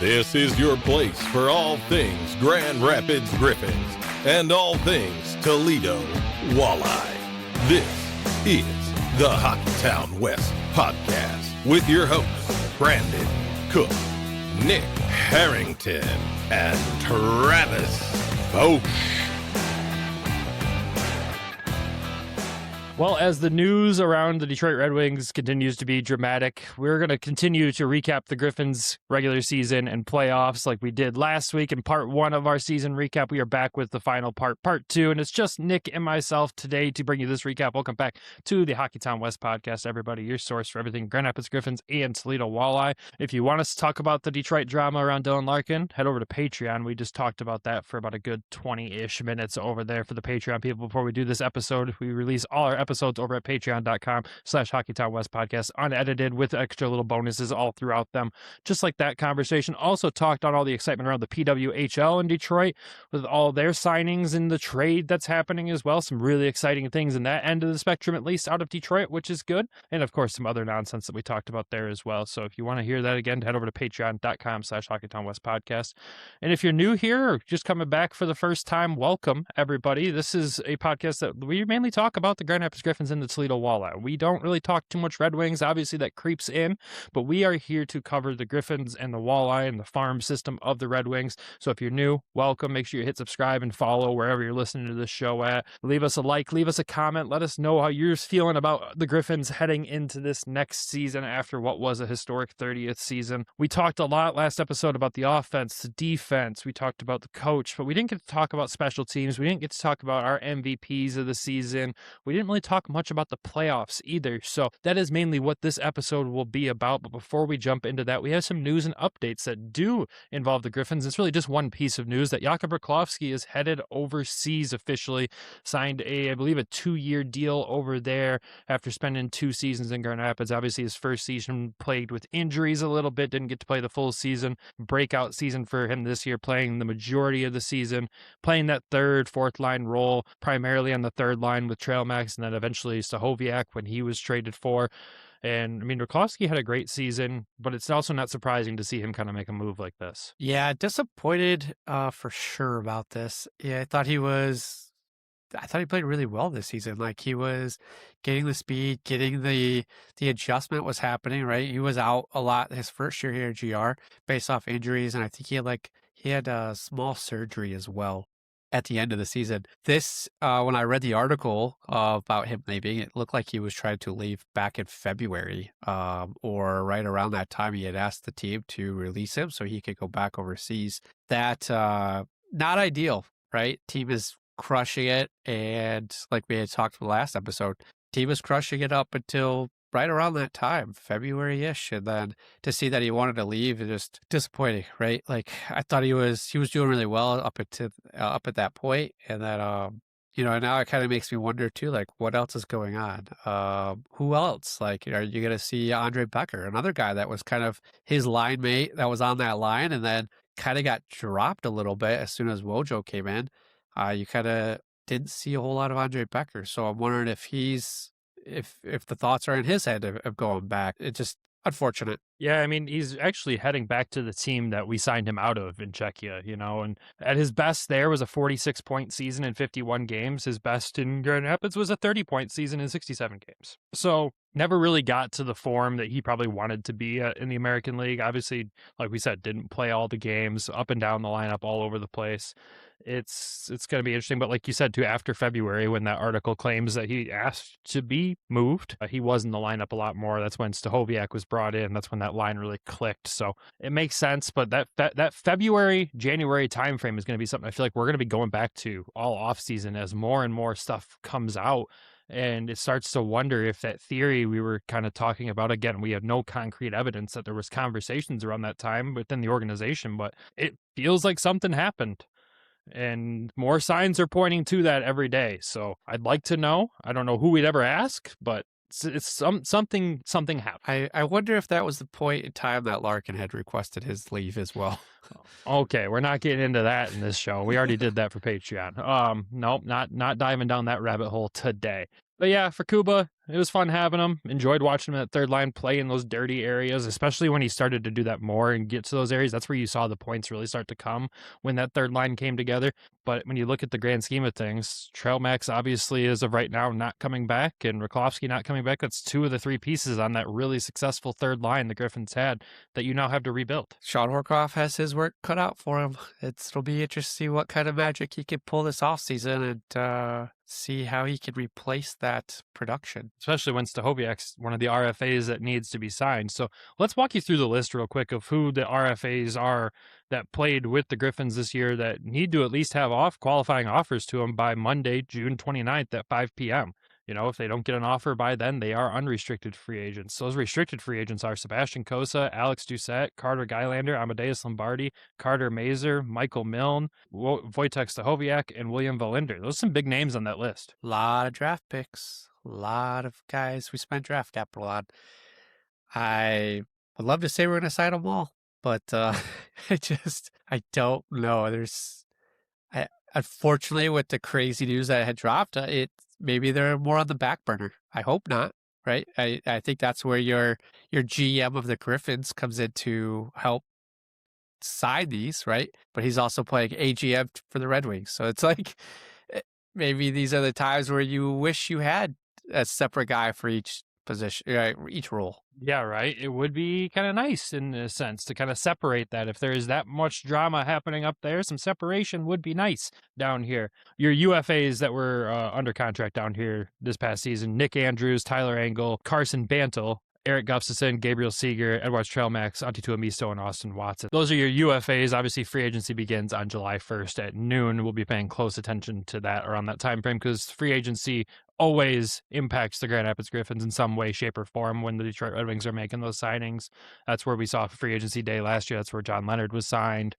This is your place for all things Grand Rapids Griffins and all things Toledo Walleye. This is the Hockeytown West podcast with your hosts, Brandon Cook, Nick Harrington, and Travis Bosch. Well, as the news around the Detroit Red Wings continues to be dramatic, we're going to continue to recap the Griffins' regular season and playoffs like we did last week in part one of our season recap. We are back with the final part two, and it's just Nick and myself today to bring you this recap. Welcome back to the Hockeytown West podcast, everybody, your source for everything Grand Rapids Griffins and Toledo Walleye. If you want us to talk about the Detroit drama around Dylan Larkin, head over to Patreon. We just talked about that for about a good 20-ish minutes over there for the Patreon people. Before we do this episode, we release all our episodes over at patreon.com/Hockeytown West podcast, unedited with extra little bonuses all throughout them. Just like that conversation. Also talked on all the excitement around the PWHL in Detroit with all their signings and the trade that's happening as well. Some really exciting things in that end of the spectrum, at least out of Detroit, which is good. And of course, some other nonsense that we talked about there as well. So if you want to hear that again, head over to patreon.com/Hockeytown West podcast. And if you're new here or just coming back for the first time, welcome everybody. This is a podcast that we mainly talk about the Grand Rapids Griffins and the Toledo Walleye. We don't really talk too much Red Wings. Obviously, that creeps in, but we are here to cover the Griffins and the Walleye and the farm system of the Red Wings. So if you're new, welcome. Make sure you hit subscribe and follow wherever you're listening to this show at. Leave us a like, leave us a comment. Let us know how you're feeling about the Griffins heading into this next season after what was a historic 30th season. We talked a lot last episode about the offense, the defense. We talked about the coach, but we didn't get to talk about special teams. We didn't get to talk about our MVPs of the season. We didn't really talk much about the playoffs either. So that is mainly what this episode will be about. But before we jump into that, we have some news and updates that do involve the Griffins. It's really just one piece of news that Jakub Brklovsky is headed overseas officially, signed I believe a 2-year deal over there after spending 2 seasons in Grand Rapids. Obviously his first season plagued with injuries a little bit, didn't get to play the full season. Breakout season for him this year, playing the majority of the season, playing that third, fourth line role, primarily on the third line with Trail Max, and then eventually Stahoviak when he was traded for. And I mean, Brklovsky had a great season, but it's also not surprising to see him kind of make a move like this. Yeah, disappointed for sure about this. Yeah, I thought he played really well this season. Like he was getting the speed, getting the adjustment was happening, right? He was out a lot his first year here at GR based off injuries, and I think he had a small surgery as well at the end of the season. This, when I read the article about him leaving, it looked like he was trying to leave back in February, or right around that time. He had asked the team to release him so he could go back overseas. That, not ideal, right? Team is crushing it, and like we had talked about last episode, team was crushing it up until right around that time, February-ish, and then to see that he wanted to leave is just disappointing, right? Like I thought he was doing really well up at that point, and that now it kind of makes me wonder too, like what else is going on? Who else? Like, are you going to see Andre Becker, another guy that was kind of his line mate that was on that line, and then kind of got dropped a little bit as soon as Wojo came in. You kind of didn't see a whole lot of Andre Becker, so I'm wondering if if the thoughts are in his head of going back. It's just unfortunate. Yeah, I mean, he's actually heading back to the team that we signed him out of in Czechia, and at his best there was a 46-point season in 51 games. His best in Grand Rapids was a 30-point season in 67 games. So never really got to the form that he probably wanted to be in the American League. Obviously, like we said, didn't play all the games, up and down the lineup, all over the place. It's going to be interesting. But like you said, too, after February, when that article claims that he asked to be moved, he was in the lineup a lot more. That's when Stahoviak was brought in. That's when that line really clicked. So it makes sense. But that February, January timeframe is going to be something I feel like we're going to be going back to all offseason as more and more stuff comes out. And it starts to wonder if that theory we were kind of talking about, again, we have no concrete evidence that there was conversations around that time within the organization, but it feels like something happened. And more signs are pointing to that every day. So I'd like to know. I don't know who we'd ever ask, but it's something happened. I wonder if that was the point in time that Larkin had requested his leave as well. Okay, we're not getting into that in this show. We already did that for Patreon. Nope, not diving down that rabbit hole today. But yeah, for Kuba, It was fun having him. Enjoyed watching him at third line play in those dirty areas, especially when he started to do that more and get to those areas. That's where you saw the points really start to come when that third line came together. But when you look at the grand scheme of things, Trail Max obviously, as of right now, not coming back, and Raklovsky not coming back. That's 2 of the 3 pieces on that really successful third line the Griffins had that you now have to rebuild. Sean Horkoff has his work cut out for him. It'll be interesting to see what kind of magic he can pull this offseason and see how he can replace that production. Especially when Stahoviak's one of the RFAs that needs to be signed. So let's walk you through the list real quick of who the RFAs are that played with the Griffins this year that need to at least have qualifying offers to them by Monday, June 29th at 5 p.m. You know, if they don't get an offer by then, they are unrestricted free agents. Those restricted free agents are Sebastian Kosa, Alex Doucette, Carter Gylander, Amadeus Lombardi, Carter Mazer, Michael Milne, Wojtek Stahoviak, and William Valinder. Those are some big names on that list. A lot of draft picks, a lot of guys we spent draft capital on. I would love to say we're going to sign them all, but I don't know. Unfortunately, with the crazy news that had dropped, maybe they're more on the back burner. I hope not, right? I think that's where your GM of the Griffins comes in to help sign these, right? But he's also playing AGM for the Red Wings. So it's like maybe these are the times where you wish you had a separate guy for each position, each role. Yeah, right. It would be kind of nice in a sense to kind of separate that. If there is that much drama happening up there, some separation would be nice down here. Your UFAs that were under contract down here this past season, Nick Andrews, Tyler Angle, Carson Bantle, Eric Gustafson, Gabriel Seeger, Edwards Trailmax, Antito Amisto, and Austin Watson. Those are your UFAs. Obviously, free agency begins on July 1st at noon. We'll be paying close attention to that around that time frame because free agency always impacts the Grand Rapids Griffins in some way, shape, or form when the Detroit Red Wings are making those signings. That's where we saw free agency day last year. That's where John Leonard was signed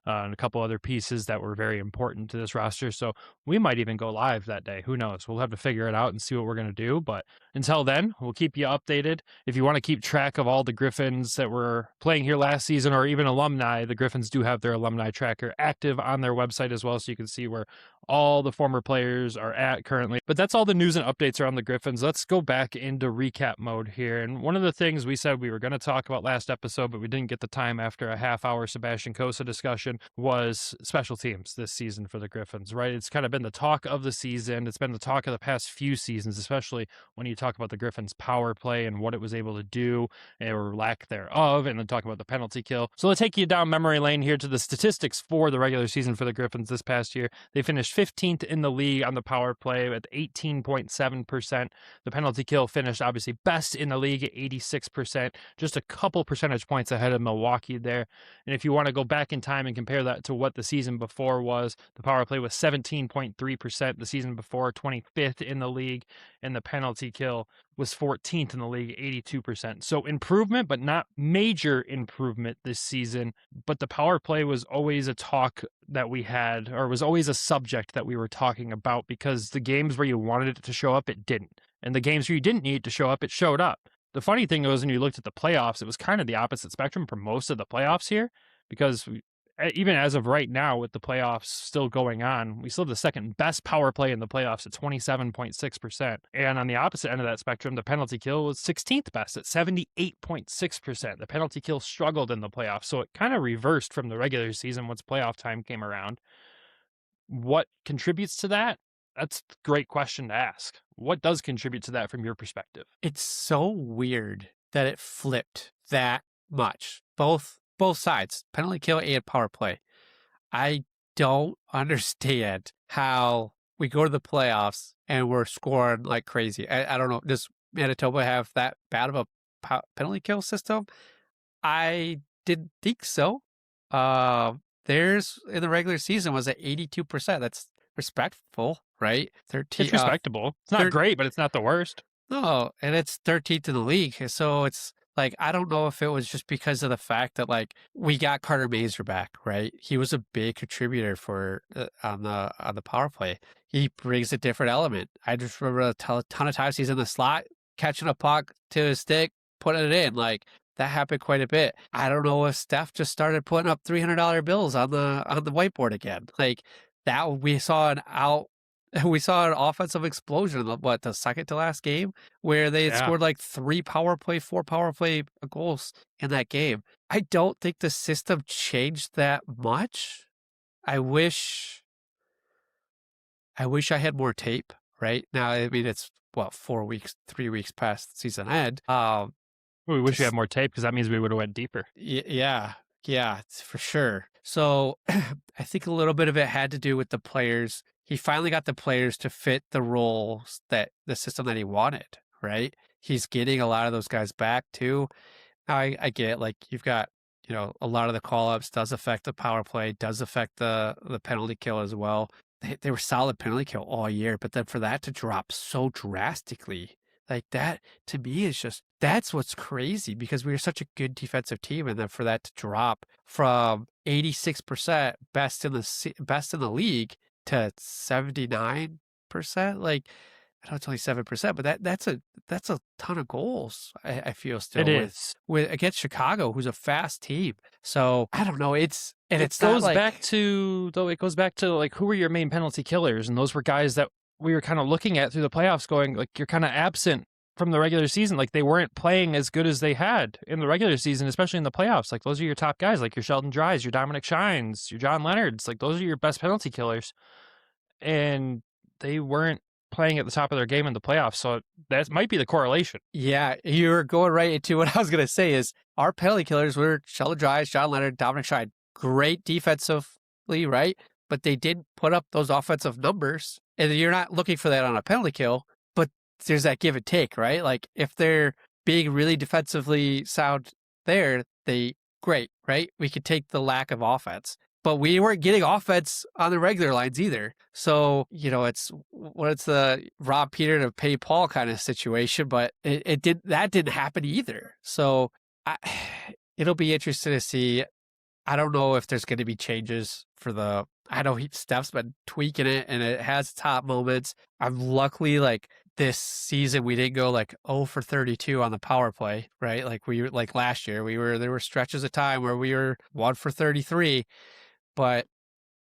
and a couple other pieces that were very important to this roster. So we might even go live that day. Who knows? We'll have to figure it out and see what we're going to do. But until then, we'll keep you updated. If you want to keep track of all the Griffins that were playing here last season or even alumni, the Griffins do have their alumni tracker active on their website as well, so you can see where all the former players are at currently. But that's all the news and updates around the Griffins. Let's go back into recap mode here. And one of the things we said we were going to talk about last episode, but we didn't get the time after a half-hour Sebastian Kosa discussion, was special teams this season for the Griffins, right? It's kind of been the talk of the season. It's been the talk of the past few seasons, especially when you talk about the Griffins' power play and what it was able to do or lack thereof, and then talk about the penalty kill. So let's take you down memory lane here to the statistics for the regular season for the Griffins this past year. They finished 15th in the league on the power play at 18.7%. The penalty kill finished obviously best in the league at 86%, just a couple percentage points ahead of Milwaukee there. And if you want to go back in time and compare that to what the season before was, the power play was 17.3% the season before, 25th in the league, and the penalty kill was 14th in the league, 82%. So improvement, but not major improvement this season. But the power play was always a talk that we had, or was always a subject that we were talking about, because the games where you wanted it to show up, it didn't. And the games where you didn't need it to show up, it showed up. The funny thing was, when you looked at the playoffs, it was kind of the opposite spectrum for most of the playoffs here, because even as of right now, with the playoffs still going on, we still have the second best power play in the playoffs at 27.6%. And on the opposite end of that spectrum, the penalty kill was 16th best at 78.6%. The penalty kill struggled in the playoffs, so it kind of reversed from the regular season once playoff time came around. What contributes to that? That's a great question to ask. What does contribute to that from your perspective? It's so weird that it flipped that much. Both sides, penalty kill and power play. I don't understand how we go to the playoffs and we're scoring like crazy. I don't know. Does Manitoba have that bad of a penalty kill system? I didn't think so. Theirs in the regular season was at 82%. That's respectful, right? 13. It's respectable. It's not great, but it's not the worst. No, and it's 13th in the league. So it's like, I don't know if it was just because of the fact that, like, we got Carter Mazer back, right? He was a big contributor for on the power play. He brings a different element. I just remember a ton of times he's in the slot, catching a puck to his stick, putting it in. Like, that happened quite a bit. I don't know if Steph just started putting up $300 bills on the whiteboard again. Like, that we saw an We saw an offensive explosion, the second to last game, where they had Yeah. scored like 4 power play goals in that game. I don't think the system changed that much. I wish I had more tape, right? Now, I mean, it's 3 weeks past season end. We wish we Just had more tape because that means we would have went deeper. Yeah, it's for sure. So I think a little bit of it had to do with the players. He finally got the players to fit the roles that the system that he wanted, right? He's getting a lot of those guys back too. I get like you've got, a lot of the call ups does affect the power play, does affect the penalty kill as well. They were solid penalty kill all year, but then for that to drop so drastically like that, to me, is just that's what's crazy because we were such a good defensive team, and then for that to drop from 86% best in the league to 79%, like I know it's only 7%, but that's a ton of goals. I feel still It is. with against Chicago, who's a fast team. So I don't know. It's It not goes like back to like who were your main penalty killers, and those were guys that we were kind of looking at through the playoffs, going like you're kind of absent from the regular season. Like they weren't playing as good as they had in the regular season, especially in the playoffs. Like those are your top guys, like your Sheldon Dries, your Dominic Shines, your John Leonards. Like those are your best penalty killers, and they weren't playing at the top of their game in the playoffs. So that might be the correlation. Yeah, you're going right into what I was going to say is our penalty killers were Sheldon Dries, John Leonard, Dominic Shine. Great defensively, right? But they didn't put up those offensive numbers. And you're not looking for that on a penalty kill, but there's that give and take, right? Like if they're being really defensively sound there, great, right? We could take the lack of offense. But we weren't getting offense on the regular lines either. So, it's the rob Peter to pay Paul kind of situation, but that didn't happen either. So it'll be interesting to see. I don't know if there's going to be changes I know Steph's been tweaking it and it has top moments. I'm luckily like this season, we didn't go like 0 for 32 on the power play, right? Like last year, there were stretches of time where we were 1 for 33. But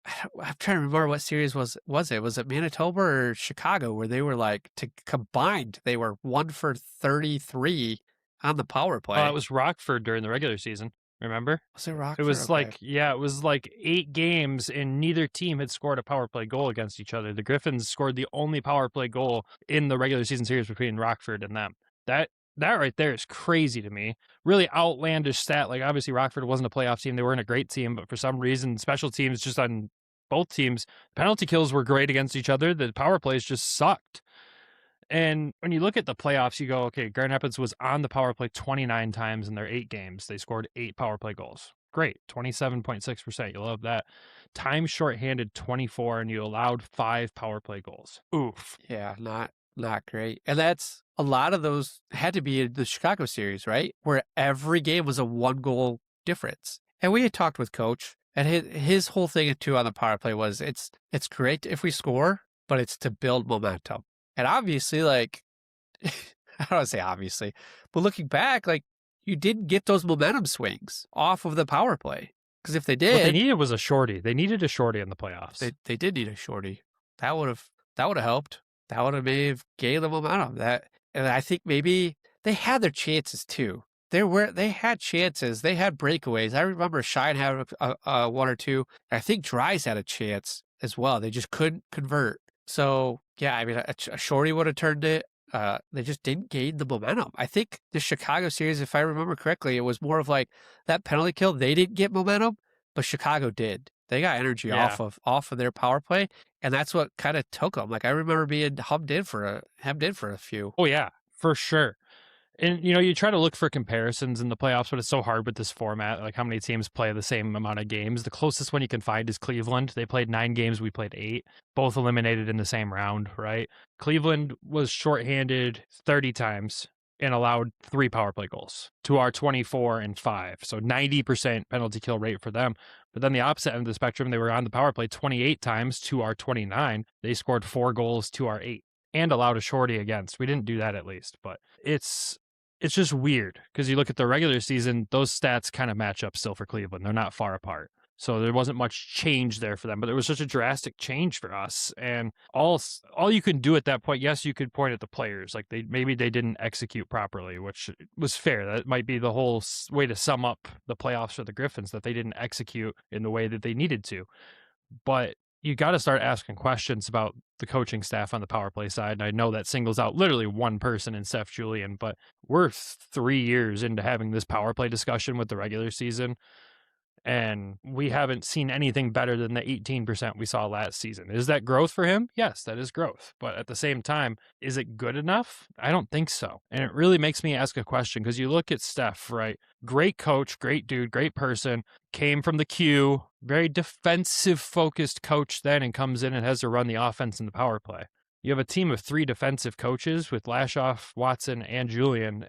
I'm trying to remember what series was it? Was it Manitoba or Chicago where they were like combined? They were 1 for 33 on the power play. It was Rockford during the regular season. Remember? Was it Rockford? It was okay. it was like 8 games and neither team had scored a power play goal against each other. The Griffins scored the only power play goal in the regular season series between Rockford and them. That right there is crazy to me. Really outlandish stat. Like obviously Rockford wasn't a playoff team. They weren't a great team, but for some reason, special teams just on both teams, penalty kills were great against each other. The power plays just sucked. And when you look at the playoffs, you go, okay, Grand Rapids was on the power play 29 times in their 8 games. They scored 8 power play goals. Great, 27.6%. You love that. Time shorthanded 24, and you allowed 5 power play goals. Oof. Yeah, not great. And that's a lot of those had to be in the Chicago series, right? Where every game was a 1-goal difference. And we had talked with Coach, and his whole thing too on the power play was it's great if we score, but it's to build momentum. And obviously, like, I don't want to say obviously, but looking back, like, you didn't get those momentum swings off of the power play. Because if they did... What they needed was a shorty. They needed a shorty in the playoffs. They did need a shorty. That would have helped. That would have maybe gained the momentum. And I think maybe they had their chances too. They had chances. They had breakaways. I remember Shine had a 1 or 2. I think Dries had a chance as well. They just couldn't convert. So, yeah, I mean, a shorty would have turned it. They just didn't gain the momentum. I think the Chicago series, if I remember correctly, it was more of like that penalty kill. They didn't get momentum, but Chicago did. They got energy off of their power play, and that's what kind of took them. Like I remember being hemmed in for a few. Oh yeah, for sure. And, you try to look for comparisons in the playoffs, but it's so hard with this format. Like, how many teams play the same amount of games? The closest one you can find is Cleveland. They played 9 games. We played 8. Both eliminated in the same round, right? Cleveland was shorthanded 30 times and allowed 3 power play goals to our 24 and 5. So 90% penalty kill rate for them. But then the opposite end of the spectrum, they were on the power play 28 times to our 29. They scored 4 goals to our 8 and allowed a shorty against. We didn't do that at least, but it's just weird because you look at the regular season, those stats kind of match up still for Cleveland. They're not far apart. So there wasn't much change there for them, but it was such a drastic change for us. And all you can do at that point, yes, you could point at the players, like maybe they didn't execute properly, which was fair. That might be the whole way to sum up the playoffs for the Griffins, that they didn't execute in the way that they needed to. But you got to start asking questions about the coaching staff on the power play side. And I know that singles out literally one person in Steph Julian, but we're 3 years into having this power play discussion with the regular season, and we haven't seen anything better than the 18% we saw last season. Is that growth for him? Yes, that is growth. But at the same time, is it good enough? I don't think so. And it really makes me ask a question, because you look at Steph, right? Great coach, great dude, great person, came from the Q, very defensive focused coach then, and comes in and has to run the offense in the power play. You have a team of 3 defensive coaches with Lashoff, Watson, and Julian.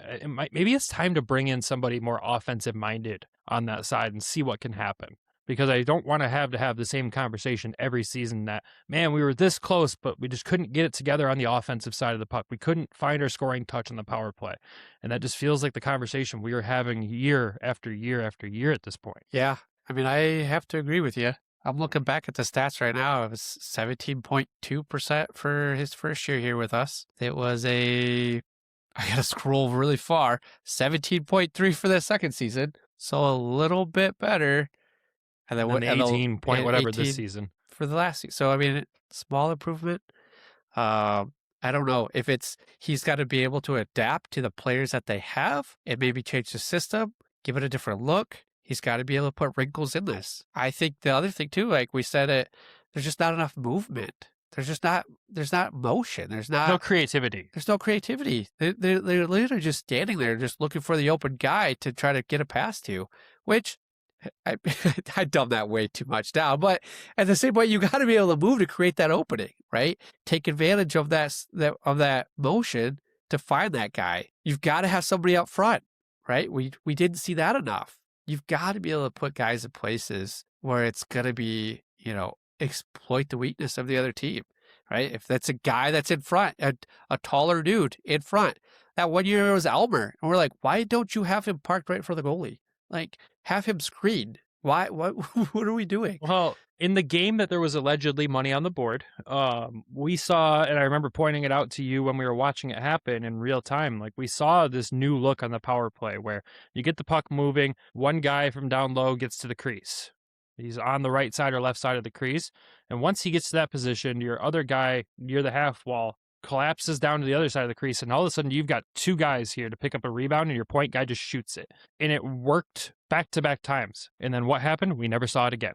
Maybe it's time to bring in somebody more offensive minded on that side and see what can happen. Because I don't want to have the same conversation every season that, man, we were this close, but we just couldn't get it together on the offensive side of the puck. We couldn't find our scoring touch on the power play. And that just feels like the conversation we are having year after year after year at this point. Yeah. I mean, I have to agree with you. I'm looking back at the stats right now. It was 17.2% for his first year here with us. It was I got to scroll really far, 17.3 for the second season. So a little bit better. And then 18 point whatever this season. For the last season. So, I mean, small improvement. I don't know if he's got to be able to adapt to the players that they have and maybe change the system, give it a different look. He's got to be able to put wrinkles in this. I think the other thing too, like we said, there's just not enough movement. There's not motion. There's no creativity. There's no creativity. They're literally just standing there, just looking for the open guy to try to get a pass to, which I've done that way too much now. But at the same point, you got to be able to move to create that opening, right? Take advantage of that motion to find that guy. You've got to have somebody up front, right? We didn't see that enough. You've got to be able to put guys in places where it's going to be, exploit the weakness of the other team, right? If that's a guy that's in front, a taller dude in front. That one year it was Elmer. And we're like, why don't you have him parked right for the goalie? Like, have him screened. Why? What are we doing? Well, in the game that there was allegedly money on the board, we saw, and I remember pointing it out to you when we were watching it happen in real time, like we saw this new look on the power play where you get the puck moving, one guy from down low gets to the crease. He's on the right side or left side of the crease. And once he gets to that position, your other guy near the half wall collapses down to the other side of the crease. And all of a sudden, you've got 2 guys here to pick up a rebound, and your point guy just shoots it. And it worked back-to-back times. And then what happened? We never saw it again.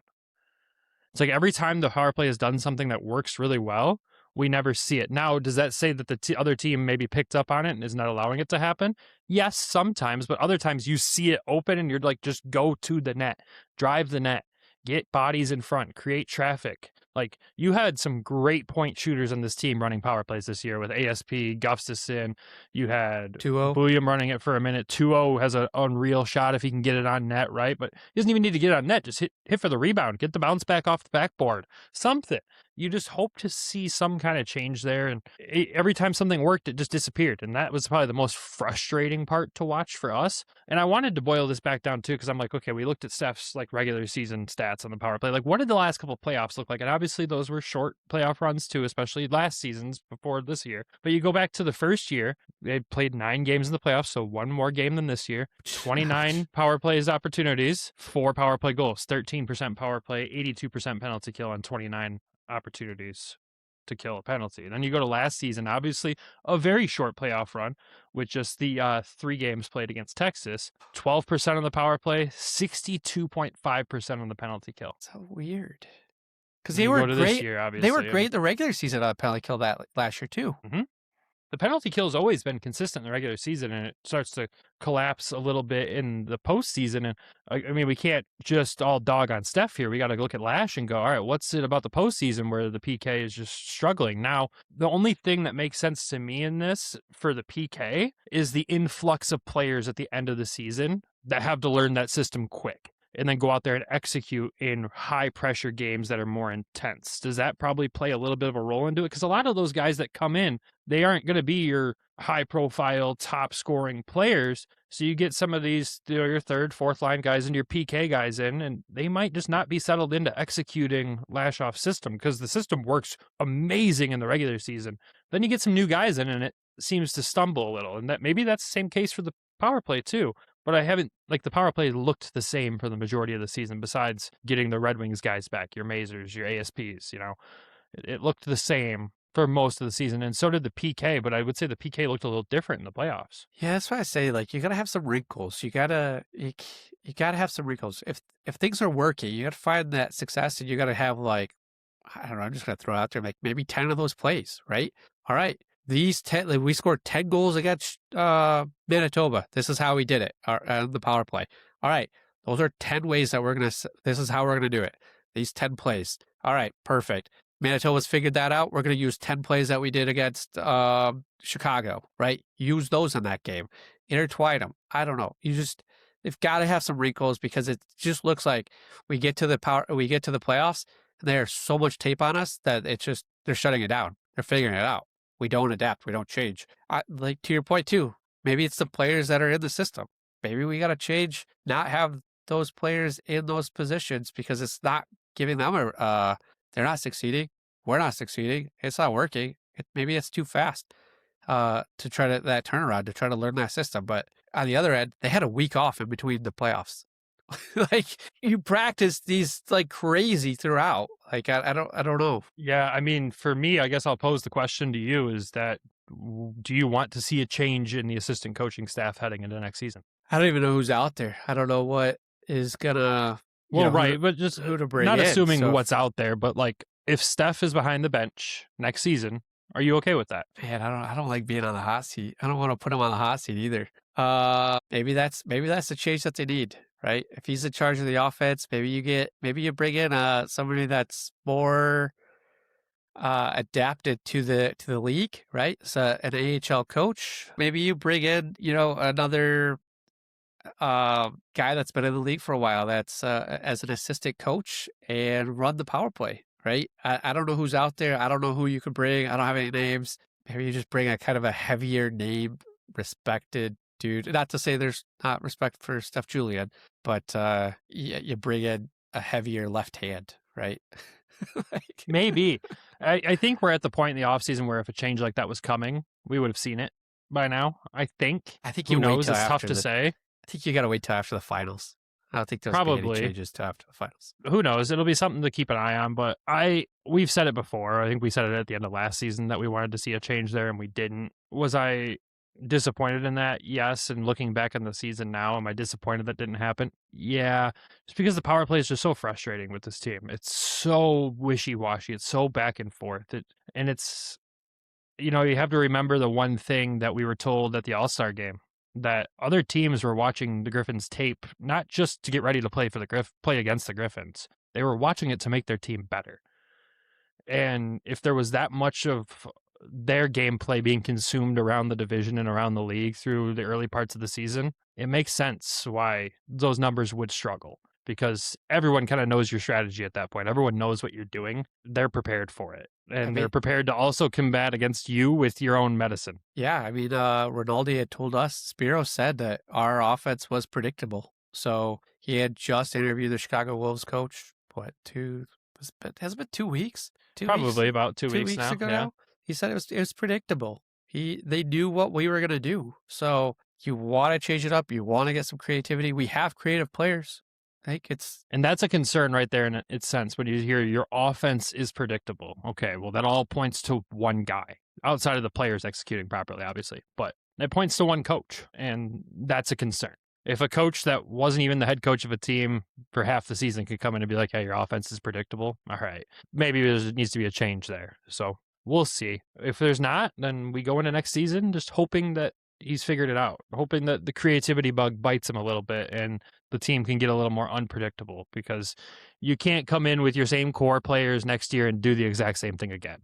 It's like every time the power play has done something that works really well, we never see it. Now, does that say that the other team maybe picked up on it and is not allowing it to happen? Yes, sometimes. But other times you see it open and you're like, just go to the net, drive the net. Get bodies in front, create traffic. Like, you had some great point shooters on this team running power plays this year with ASP, Gustafson. You had 2-0. William running it for a minute. 2-0 has an unreal shot if he can get it on net, right? But he doesn't even need to get it on net. Just hit for the rebound. Get the bounce back off the backboard. Something. You just hope to see some kind of change there. And every time something worked, it just disappeared. And that was probably the most frustrating part to watch for us. And I wanted to boil this back down too, because I'm like, okay, we looked at Steph's like regular season stats on the power play. Like, what did the last couple of playoffs look like? And obviously those were short playoff runs too, especially last season's before this year. But you go back to the first year, they played 9 games in the playoffs, so 1 more game than this year. 29 power plays opportunities, 4 power play goals, 13% power play, 82% penalty kill on 29 opportunities to kill a penalty. And then you go to last season, obviously a very short playoff run with just the 3 games played against Texas, 12% on the power play, 62.5% on the penalty kill. So weird. Because they were great. This year, obviously. They were great in the regular season on the penalty kill that last year too. Mm-hmm. The penalty kill has always been consistent in the regular season, and it starts to collapse a little bit in the postseason. And I mean, we can't just all dog on Steph here. We got to look at Lash and go, all right, what's it about the postseason where the PK is just struggling? Now, the only thing that makes sense to me in this for the PK is the influx of players at the end of the season that have to learn that system quick and then go out there and execute in high pressure games that are more intense. Does that probably play a little bit of a role into it? Because a lot of those guys that come in, they aren't going to be your high profile top scoring players. So you get some of these, your third, fourth line guys and your PK guys in, and they might just not be settled into executing Lashoff's system because the system works amazing in the regular season. Then you get some new guys in, and it seems to stumble a little. And maybe that's the same case for the power play too. But the power play looked the same for the majority of the season, besides getting the Red Wings guys back, your Mazers, your ASPs, It looked the same for most of the season, and so did the PK, but I would say the PK looked a little different in the playoffs. Yeah, that's why I say, you got to have some wrinkles. You got to have some wrinkles. If things are working, you got to find that success, and you got to have, I don't know, I'm just going to throw it out there, maybe 10 of those plays, right? All right. These 10, we scored 10 goals against Manitoba. This is how we did it on the power play. All right. Those are 10 ways that this is how we're going to do it. These 10 plays. All right. Perfect. Manitoba's figured that out. We're going to use 10 plays that we did against Chicago, right? Use those in that game. Intertwine them. I don't know. They've got to have some wrinkles because it just looks like we get to the playoffs and there's so much tape on us that they're shutting it down. They're figuring it out. We don't adapt. We don't change. To your point too, maybe it's the players that are in the system. Maybe we got to change, not have those players in those positions because it's not giving them they're not succeeding. We're not succeeding. It's not working. Maybe it's too fast to try that turnaround, to try to learn that system. But on the other end, they had a week off in between the playoffs. You practice these crazy throughout. I don't know. Yeah, I mean, for me, I guess I'll pose the question to you: is that do you want to see a change in the assistant coaching staff heading into next season? I don't even know who's out there. I don't know what is gonna. But just who to bring not in, assuming what's out there, but if Steph is behind the bench next season, are you okay with that? Man, I don't like being on the hot seat. I don't want to put him on the hot seat either. Maybe that's the change that they need, right? If he's in charge of the offense, maybe you bring in somebody that's more adapted to the league, right? So an AHL coach. Maybe you bring in, another guy that's been in the league for a while that's as an assistant coach and run the power play, right? I don't know who's out there. I don't know who you could bring. I don't have any names. Maybe you just bring a kind of a heavier name, respected dude. Not to say there's not respect for Steph Julian, but you bring in a heavier left hand, right? Maybe. I think we're at the point in the offseason where if a change like that was coming, we would have seen it by now. I think. Who knows? It's tough to say. I think you got to wait till after the finals. I don't think there's probably any changes till after the finals. Who knows? It'll be something to keep an eye on. But we've said it before. I think we said it at the end of last season that we wanted to see a change there, and we didn't. Was I disappointed in that? Yes. And looking back on the season now, am I disappointed that didn't happen? Yeah. Just because the power play is just so frustrating with this team. It's so wishy-washy. It's so back and forth. It's you have to remember the one thing that we were told at the All-Star game, that other teams were watching the Griffins tape, not just to get ready to play play against the Griffins. They were watching it to make their team better. And if there was that much of their gameplay being consumed around the division and around the league through the early parts of the season, it makes sense why those numbers would struggle, because everyone kind of knows your strategy at that point. Everyone knows what you're doing. They're prepared for it. And they're prepared to also combat against you with your own medicine. Yeah, Rinaldi had told us, Spiro said that our offense was predictable. So he had just interviewed the Chicago Wolves coach, has it been 2 weeks? Probably about 2 weeks now. ago yeah. now. He said it was predictable. They knew what we were going to do. So you want to change it up. You want to get some creativity. We have creative players. And that's a concern right there in its sense when you hear your offense is predictable. Okay, well, that all points to one guy outside of the players executing properly, obviously, but it points to one coach, and that's a concern. If a coach that wasn't even the head coach of a team for half the season could come in and be like, hey, your offense is predictable, all right, maybe there needs to be a change there. So we'll see. If there's not, then we go into next season just hoping that he's figured it out, hoping that the creativity bug bites him a little bit and the team can get a little more unpredictable, because you can't come in with your same core players next year and do the exact same thing again,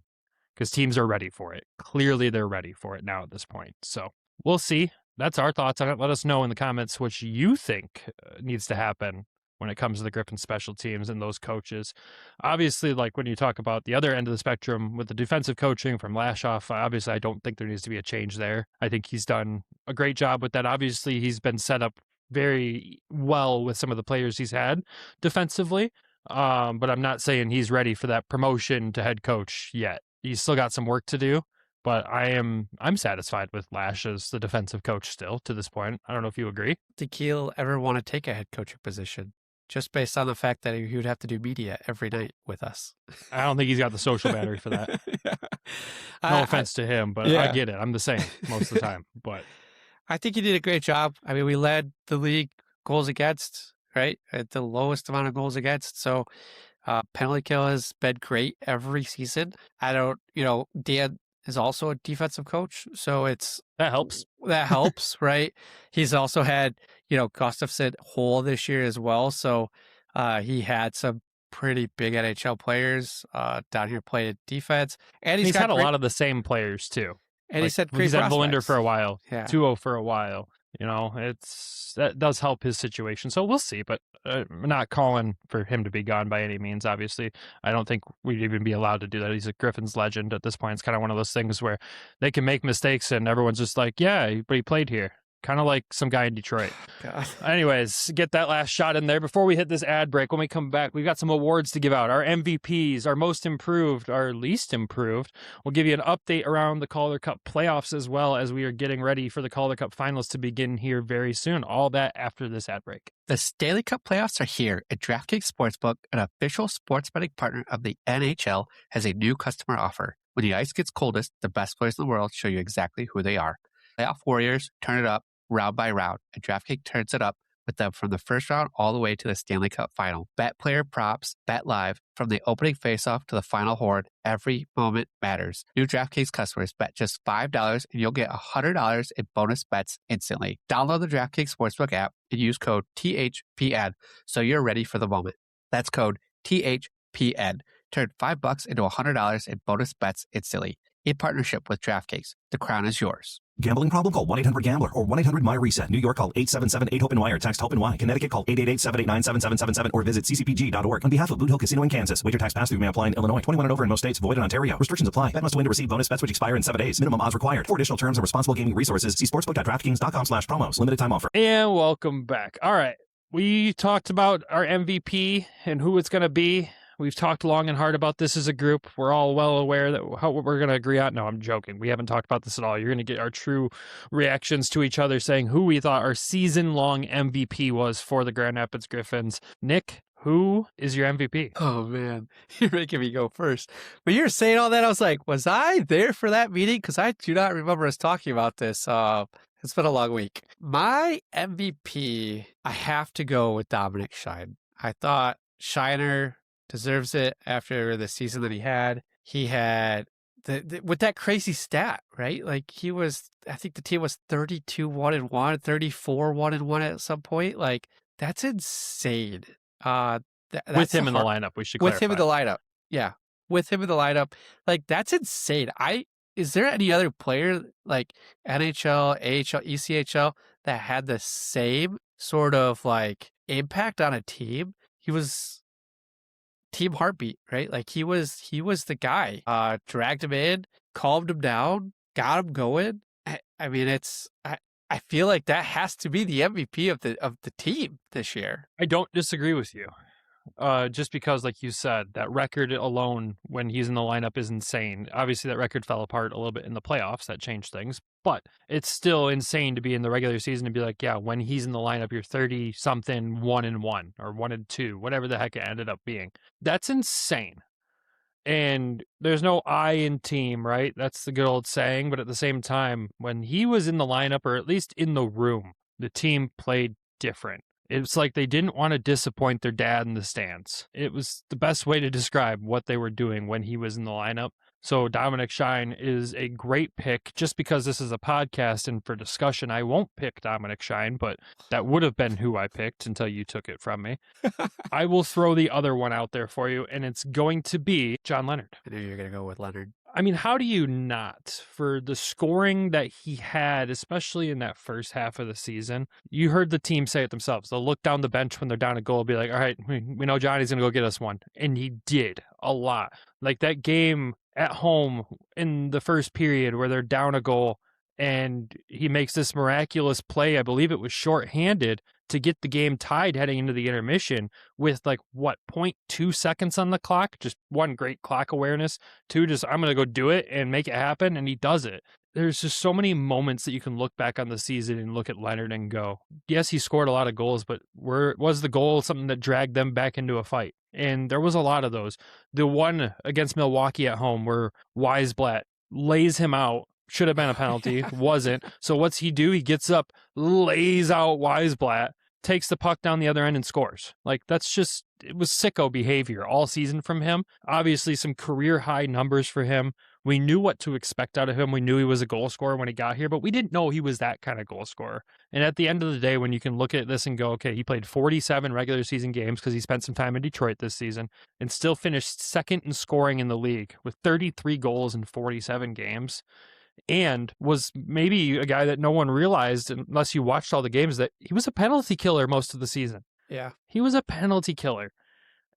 because teams are ready for it. Clearly, they're ready for it now at this point. So we'll see. That's our thoughts on it. Let us know in the comments what you think needs to happen when it comes to the Griffins special teams and those coaches. Obviously, like when you talk about the other end of the spectrum with the defensive coaching from Lashoff, obviously I don't think there needs to be a change there. I think he's done a great job with that. Obviously, he's been set up very well with some of the players he's had defensively. But I'm not saying he's ready for that promotion to head coach yet. He's still got some work to do, but I'm satisfied with Lash as the defensive coach still to this point. I don't know if you agree. Think he'll ever want to take a head coaching position, just based on the fact that he would have to do media every night with us. I don't think he's got the social battery for that. Yeah. No offense to him, but I get it. I'm the same most of the time. But I think he did a great job. I mean, we led the league goals against, right? At the lowest amount of goals against. So penalty kill has been great every season. Dan is also a defensive coach. So that helps. That helps, right? He's also had, Gustafsson whole this year as well. So he had some pretty big NHL players down here playing defense. And he's had a lot of the same players too. And he's had great prospects. Valinder for a while, yeah. 2-0 for a while. That does help his situation. So we'll see, but I'm not calling for him to be gone by any means. Obviously, I don't think we'd even be allowed to do that. He's a Griffins legend at this point. It's kind of one of those things where they can make mistakes and everyone's just like, yeah, but he played here. Kind of like some guy in Detroit. God. Anyways, get that last shot in there. Before we hit this ad break, when we come back, we've got some awards to give out. Our MVPs, our most improved, our least improved. We'll give you an update around the Calder Cup playoffs as well as we are getting ready for the Calder Cup finals to begin here very soon. All that after this ad break. The Stanley Cup playoffs are here, and DraftKings Sportsbook, an official sports betting partner of the NHL, has a new customer offer. When the ice gets coldest, the best players in the world show you exactly who they are. Playoff warriors turn it up round by round, and DraftKings turns it up with them from the first round all the way to the Stanley Cup final. Bet player props, bet live, from the opening faceoff to the final horde. Every moment matters. New DraftKings customers bet just $5 and you'll get $100 in bonus bets instantly. Download the DraftKings Sportsbook app and use code THPN so you're ready for the moment. That's code THPN. Turn $5 into $100 in bonus bets instantly. In partnership with DraftKings, the crown is yours. Gambling problem? Call 1-800-GAMBLER or 1-800-MY-RESET. New York, call 877-8-HOPE-NY or text HOPE-NY. Connecticut, call 888-789-7777 or visit ccpg.org. On behalf of Boot Hill Casino in Kansas, wager tax pass-through may apply in Illinois. 21 and over in most states. Void in Ontario. Restrictions apply. Bet must win to receive bonus bets which expire in 7 days. Minimum odds required. For additional terms and responsible gaming resources, see sportsbook.draftkings.com/promos. Limited time offer. And welcome back. All right. We talked about our MVP and who it's going to be. We've talked long and hard about this as a group. We're all well aware that what we're going to agree on. No, I'm joking. We haven't talked about this at all. You're going to get our true reactions to each other saying who we thought our season-long MVP was for the Grand Rapids Griffins. Nick, who is your MVP? Oh, man. You're making me go first. When you were saying all that, I was like, was I there for that meeting? Because I do not remember us talking about this. It's been a long week. My MVP, I have to go with Dominic Shine. I thought Shiner deserves it after the season that he had. He had with that crazy stat, right? Like I think the team was 32-1-1, 34-1-1 at some point. Like that's insane. With him in the lineup, we should clarify. With him in the lineup. Yeah. With him in the lineup. Like that's insane. Is there any other player like NHL, AHL, ECHL that had the same sort of like impact on a team? He was team heartbeat, right? Like he was the guy. Dragged him in, calmed him down, got him going. I mean, I feel like that has to be the MVP of the team this year. I don't disagree with you. Just because, like you said, that record alone when he's in the lineup is insane. Obviously, that record fell apart a little bit in the playoffs. That changed things. But it's still insane to be in the regular season and be like, yeah, when he's in the lineup, you're 30-something, 1-1 or 1-2, whatever the heck it ended up being. That's insane. And there's no I in team, right? That's the good old saying. But at the same time, when he was in the lineup, or at least in the room, the team played different. It's like they didn't want to disappoint their dad in the stands. It was the best way to describe what they were doing when he was in the lineup. So Dominic Shine is a great pick. Just because this is a podcast and for discussion, I won't pick Dominic Shine, but that would have been who I picked until you took it from me. I will throw the other one out there for you, and it's going to be John Leonard. I knew you were going to go with Leonard. I mean, how do you not, for the scoring that he had, especially in that first half of the season? You heard the team say it themselves. They'll look down the bench when they're down a goal, be like, all right, we know Johnny's going to go get us one. And he did a lot. Like that game at home in the first period where they're down a goal and he makes this miraculous play. I believe it was shorthanded to get the game tied heading into the intermission with like, what, 0.2 seconds on the clock? Just one, great clock awareness. Two, just I'm going to go do it and make it happen. And he does it. There's just so many moments that you can look back on the season and look at Leonard and go, yes, he scored a lot of goals, but was the goal something that dragged them back into a fight? And there was a lot of those. The one against Milwaukee at home where Weisblatt lays him out, should have been a penalty, wasn't. So what's he do? He gets up, lays out Weisblatt, takes the puck down the other end and scores. Like, that's just, it was sicko behavior all season from him. Obviously, some career high numbers for him. We knew what to expect out of him. We knew he was a goal scorer when he got here, but we didn't know he was that kind of goal scorer. And at the end of the day, when you can look at this and go, okay, he played 47 regular season games because he spent some time in Detroit this season and still finished second in scoring in the league with 33 goals in 47 games. And was maybe a guy that no one realized, unless you watched all the games, that he was a penalty killer most of the season. Yeah. He was a penalty killer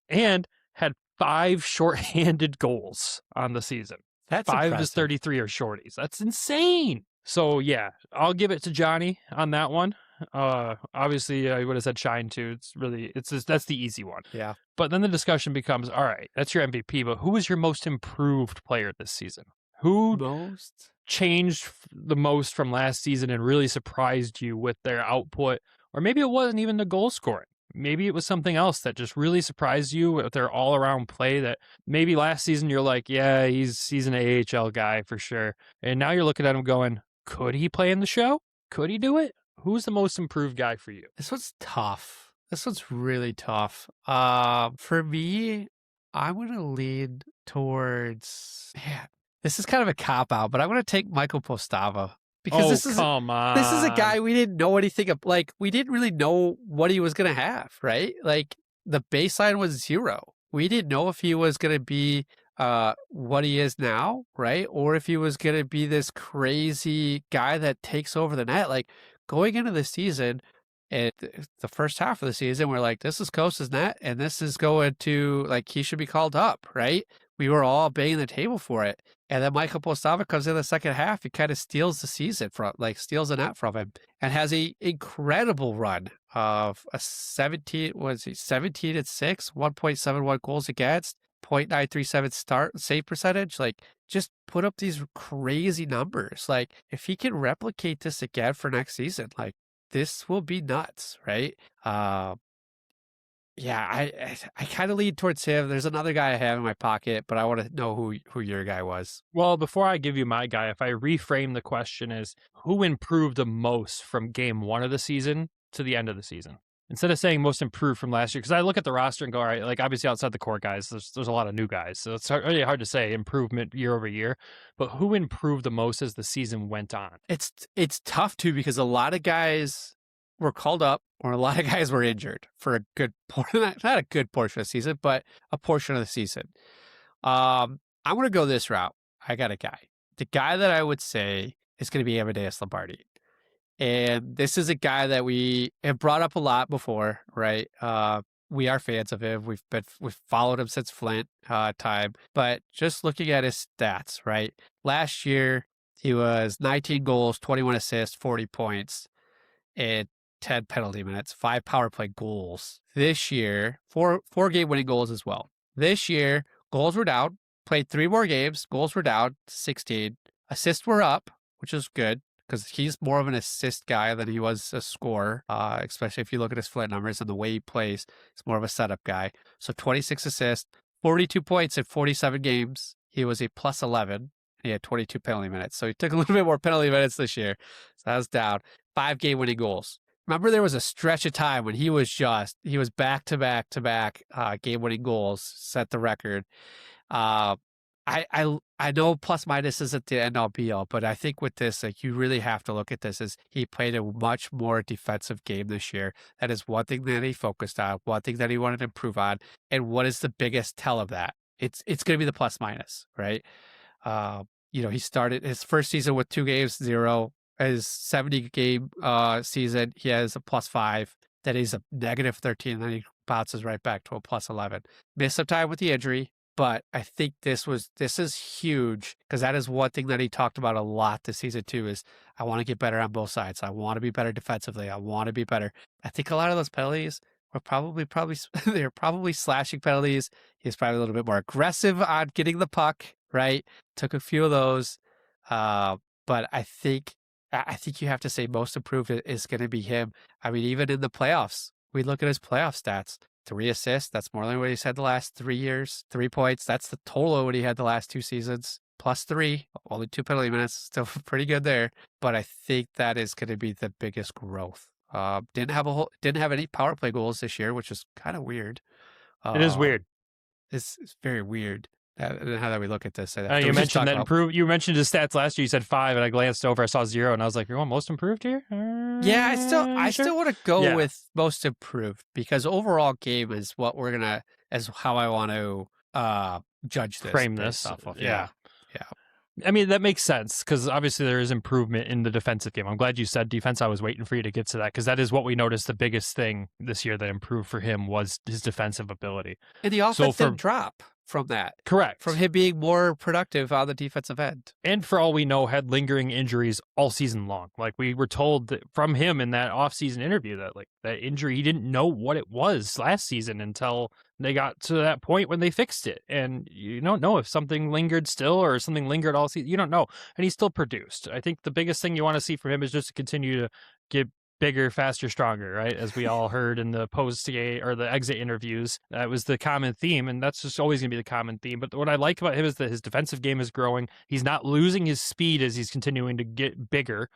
and had 5 shorthanded goals on the season. That's 5 impressive. of his 33 are shorties. That's insane. So, yeah, I'll give it to Johnny on that one. Obviously, I would have said Shine too. That's the easy one. Yeah. But then the discussion becomes, all right, that's your MVP, but who was your most improved player this season? Who Most changed the most from last season and really surprised you with their output? Or maybe it wasn't even the goal scoring. Maybe it was something else that just really surprised you with their all-around play that maybe last season you're like, yeah, he's an AHL guy for sure. And now you're looking at him going, could he play in the show? Could he do it? Who's the most improved guy for you? This one's tough. This one's really tough. For me, I'm going to lean towards, man, this is kind of a cop-out, but I'm going to take Michael Postava. Because come on. This is a guy we didn't know anything of. Like, we didn't really know what he was going to have, right? Like, the baseline was 0. We didn't know if he was going to be what he is now, right? Or if he was going to be this crazy guy that takes over the net. Like, going into the season, and the first half of the season, we're like, this is Costa's net, and this is going to, like, he should be called up, right? We were all banging the table for it. And then Michael Postava comes in the second half. He kind of steals the season steals the net from him and has a incredible run of a 17 and 6, 1.71 goals against, 0.937 save percentage. Like, just put up these crazy numbers. Like, if he can replicate this again for next season, like, this will be nuts, right? Yeah, I kind of lean towards him. There's another guy I have in my pocket, but I want to know who your guy was. Well, before I give you my guy, if I reframe the question as who improved the most from game 1 of the season to the end of the season, instead of saying most improved from last year, because I look at the roster and go, all right, like obviously outside the core guys, there's a lot of new guys, so it's really hard to say improvement year over year. But who improved the most as the season went on? It's tough too, because a lot of guys were called up, or a lot of guys were injured for a good portion, not a good portion of the season, but a portion of the season. I'm going to go this route. I got a guy. The guy that I would say is going to be Amadeus Lombardi. And this is a guy that we have brought up a lot before, right? We are fans of him. We've followed him since Flint time. But just looking at his stats, right? Last year, he was 19 goals, 21 assists, 40 points, and 10 penalty minutes, 5 power play goals. This year, four game winning goals as well. This year, goals were down, played 3 more games, goals were down, 16. Assists were up, which is good, because he's more of an assist guy than he was a scorer, especially if you look at his Flint numbers and the way he plays. He's more of a setup guy. So 26 assists, 42 points in 47 games. He was a plus 11. He had 22 penalty minutes. So he took a little bit more penalty minutes this year. So that was down. 5 game winning goals. Remember, there was a stretch of time when he was back to back game winning goals, set the record. I know plus minus isn't the end all be all, but I think with this, like, you really have to look at this as he played a much more defensive game this year. That is one thing that he focused on, one thing that he wanted to improve on. And what is the biggest tell of that? It's going to be the plus minus, right? He started his first season with 2 games, 0. His 70-game season, he has a +5. Then he's a -13. Then he bounces right back to a +11. Missed some time with the injury, but I think this is huge because that is one thing that he talked about a lot this season too. Is I want to get better on both sides. I want to be better defensively. I want to be better. I think a lot of those penalties were probably they're probably slashing penalties. He's probably a little bit more aggressive on getting the puck. Right, took a few of those, but I think you have to say most improved is going to be him. I mean, even in the playoffs, we look at his playoff stats: 3 assists. That's more than what he's had the last 3 years. 3 points. That's the total of what he had the last 2 seasons. +3, only 2 penalty minutes. Still pretty good there. But I think that is going to be the biggest growth. Didn't have any power play goals this year, which is kind of weird. It is weird. It's very weird. How that we look at this. You mentioned that improved. You mentioned his stats last year. You said 5, and I glanced over. I saw 0, and I was like, "You're going most improved here." Yeah, I still want to go with most improved because overall game is what is how I want to judge this. Frame this off of. Yeah. Yeah. I mean, that makes sense because obviously there is improvement in the defensive game. I'm glad you said defense. I was waiting for you to get to that because that is what we noticed. The biggest thing this year that improved for him was his defensive ability. And the offense didn't drop from that. Correct. From him being more productive on the defensive end. And for all we know, had lingering injuries all season long. Like we were told that from him in that offseason interview that like that injury, he didn't know what it was last season until they got to that point when they fixed it. And you don't know if something lingered still or something lingered all season. You don't know. And he still produced. I think the biggest thing you want to see from him is just to continue to get bigger, faster, stronger, right? As we all heard in the post-game or the exit interviews, that was the common theme, and that's just always going to be the common theme. But what I like about him is that his defensive game is growing. He's not losing his speed as he's continuing to get bigger,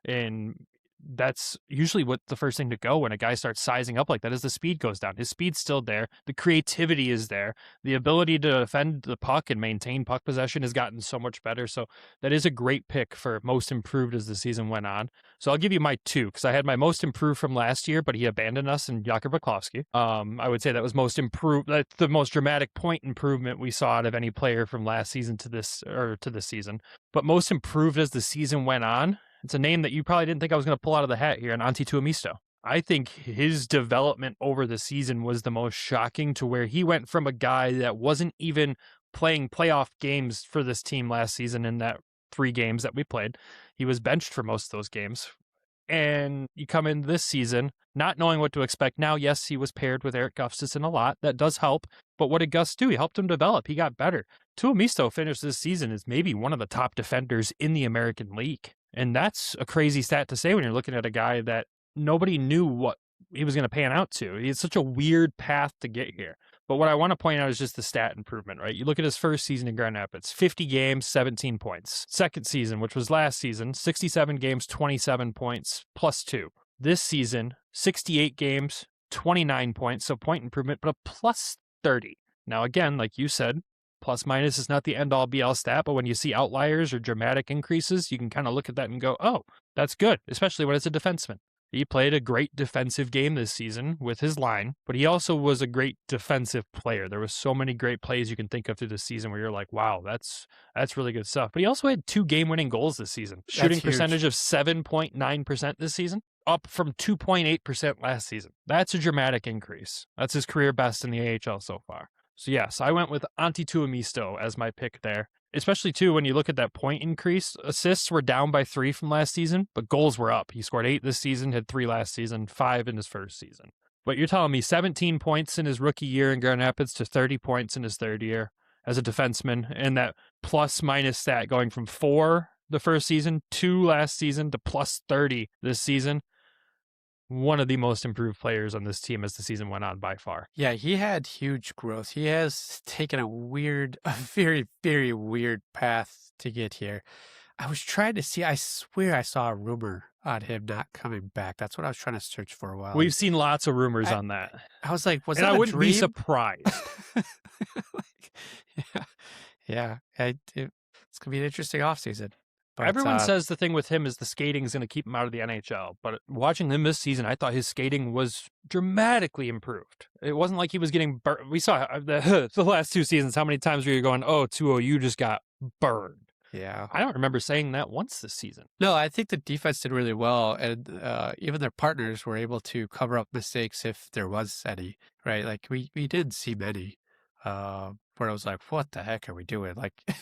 and that's usually what the first thing to go when a guy starts sizing up like that is the speed goes down. His speed's still there. The creativity is there. The ability to defend the puck and maintain puck possession has gotten so much better. So that is a great pick for most improved as the season went on. So I'll give you my 2 because I had my most improved from last year, but he abandoned us in Jakub Bukowski. I would say that was most improved. That's the most dramatic point improvement we saw out of any player from last season to this season. But most improved as the season went on, it's a name that you probably didn't think I was going to pull out of the hat here, and Antetokounmpo. I think his development over the season was the most shocking to where he went from a guy that wasn't even playing playoff games for this team last season in that 3 games that we played. He was benched for most of those games. And you come in this season not knowing what to expect. Now, yes, he was paired with Eric Gustafsson a lot. That does help. But what did Gus do? He helped him develop. He got better. Tuomisto finished this season as maybe one of the top defenders in the American League. And that's a crazy stat to say when you're looking at a guy that nobody knew what he was going to pan out to. It's such a weird path to get here. But what I want to point out is just the stat improvement, right? You look at his first season in Grand Rapids, 50 games, 17 points. Second season, which was last season, 67 games, 27 points, +2. This season, 68 games, 29 points, so point improvement, but a +30. Now, again, like you said, plus minus is not the end-all be-all stat, but when you see outliers or dramatic increases, you can kind of look at that and go, oh, that's good, especially when it's a defenseman. He played a great defensive game this season with his line, but he also was a great defensive player. There was so many great plays you can think of through the season where you're like, wow, that's really good stuff. But he also had 2 game-winning goals this season. Shooting percentage of 7.9% this season, up from 2.8% last season. That's a dramatic increase. That's his career best in the AHL so far. So yes, I went with Antetokounmpo as my pick there. Especially, too, when you look at that point increase, assists were down by 3 from last season, but goals were up. He scored 8 this season, had 3 last season, 5 in his first season. But you're telling me 17 points in his rookie year in Grand Rapids to 30 points in his third year as a defenseman, and that plus-minus stat going from 4 the first season, 2 last season, to +30 this season. One of the most improved players on this team as the season went on by far. Yeah, he had huge growth. He has taken a very, very weird path to get here. I was trying to see, I swear I saw a rumor on him not coming back. That's what I was trying to search for a while. We've seen lots of rumors on that. I was like, was and that I a wouldn't dream? be surprised. Yeah. It's going to be an interesting offseason. But, everyone says the thing with him is the skating is going to keep him out of the NHL. But watching him this season, I thought his skating was dramatically improved. It wasn't like he was getting burnt. We saw the last 2 seasons, how many times were you going, oh, 2-0, you just got burned. Yeah. I don't remember saying that once this season. No, I think the defense did really well, and even their partners were able to cover up mistakes if there was any, right? Like, we didn't see many where I was like, what the heck are we doing? Like, at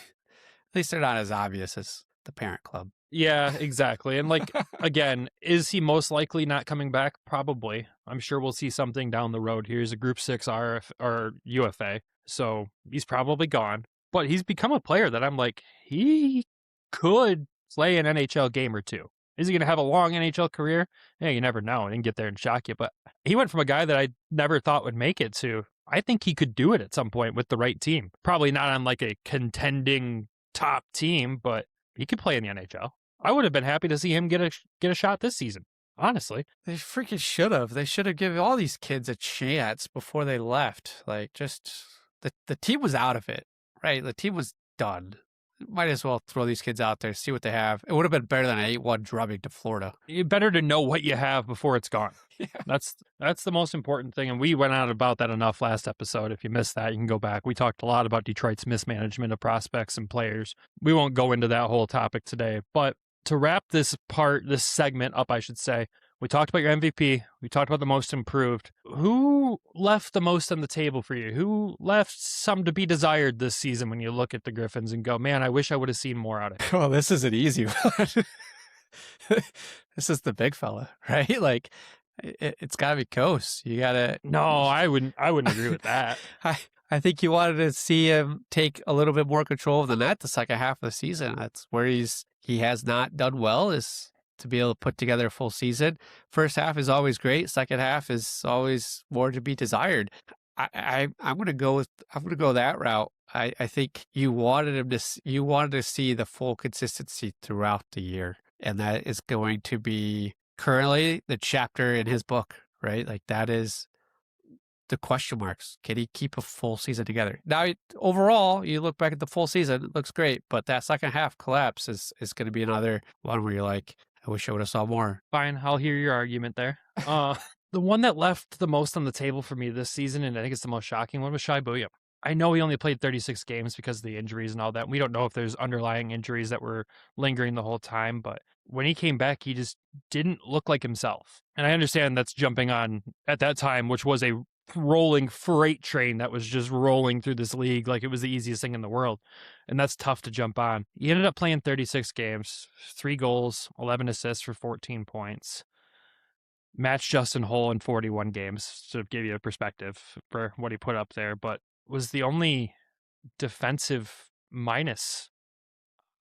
least they're not as obvious as the parent club. Yeah, exactly. And like, again, is he most likely not coming back? Probably. I'm sure we'll see something down the road. Here's a Group 6 RF or UFA. So he's probably gone. But he's become a player that I'm like, he could play an NHL game or two. Is he going to have a long NHL career? Yeah, you never know. I didn't get there and shock you. But he went from a guy that I never thought would make it to, I think he could do it at some point with the right team. Probably not on like a contending top team, but he could play in the NHL. I would have been happy to see him get a shot this season, honestly. They freaking should have. They should have given all these kids a chance before they left. Like, just the team was out of it, right? The team was done. Might as well throw these kids out there, see what they have. It would have been better than an 8-1 drubbing to Florida. You better to know what you have before it's gone. Yeah. That's the most important thing. And we went out about that enough last episode. If you missed that, you can go back. We talked a lot about Detroit's mismanagement of prospects and players. We won't go into that whole topic today. But to wrap this segment up, I should say, we talked about your MVP. We talked about the most improved. Who left the most on the table for you? Who left some to be desired this season when you look at the Griffins and go, man, I wish I would have seen more out of it? Oh, this is an easy one. This is the big fella, right? Like, it's got to be Coase. You got to... No, I wouldn't agree with that. I think you wanted to see him take a little bit more control of the net the second half of the season. That's where he has not done well, is to be able to put together a full season. First half is always great. Second half is always more to be desired. I'm going to go that route. I think you wanted to see the full consistency throughout the year, and that is going to be currently the chapter in his book, right? Like, that is the question marks. Can he keep a full season together? Now, overall, you look back at the full season, it looks great, but that second half collapse is going to be another one where you're like, I wish I would have saw more. Fine, I'll hear your argument there. The one that left the most on the table for me this season, and I think it's the most shocking one, was Shai Buium. I know he only played 36 games because of the injuries and all that. We don't know if there's underlying injuries that were lingering the whole time, but when he came back, he just didn't look like himself. And I understand that's jumping on at that time, which was a rolling freight train that was just rolling through this league like it was the easiest thing in the world. And that's tough to jump on. He ended up playing 36 games, 3 goals, 11 assists for 14 points. Matched Justin Hull in 41 games, to give you a perspective for what he put up there, but was the only defensive minus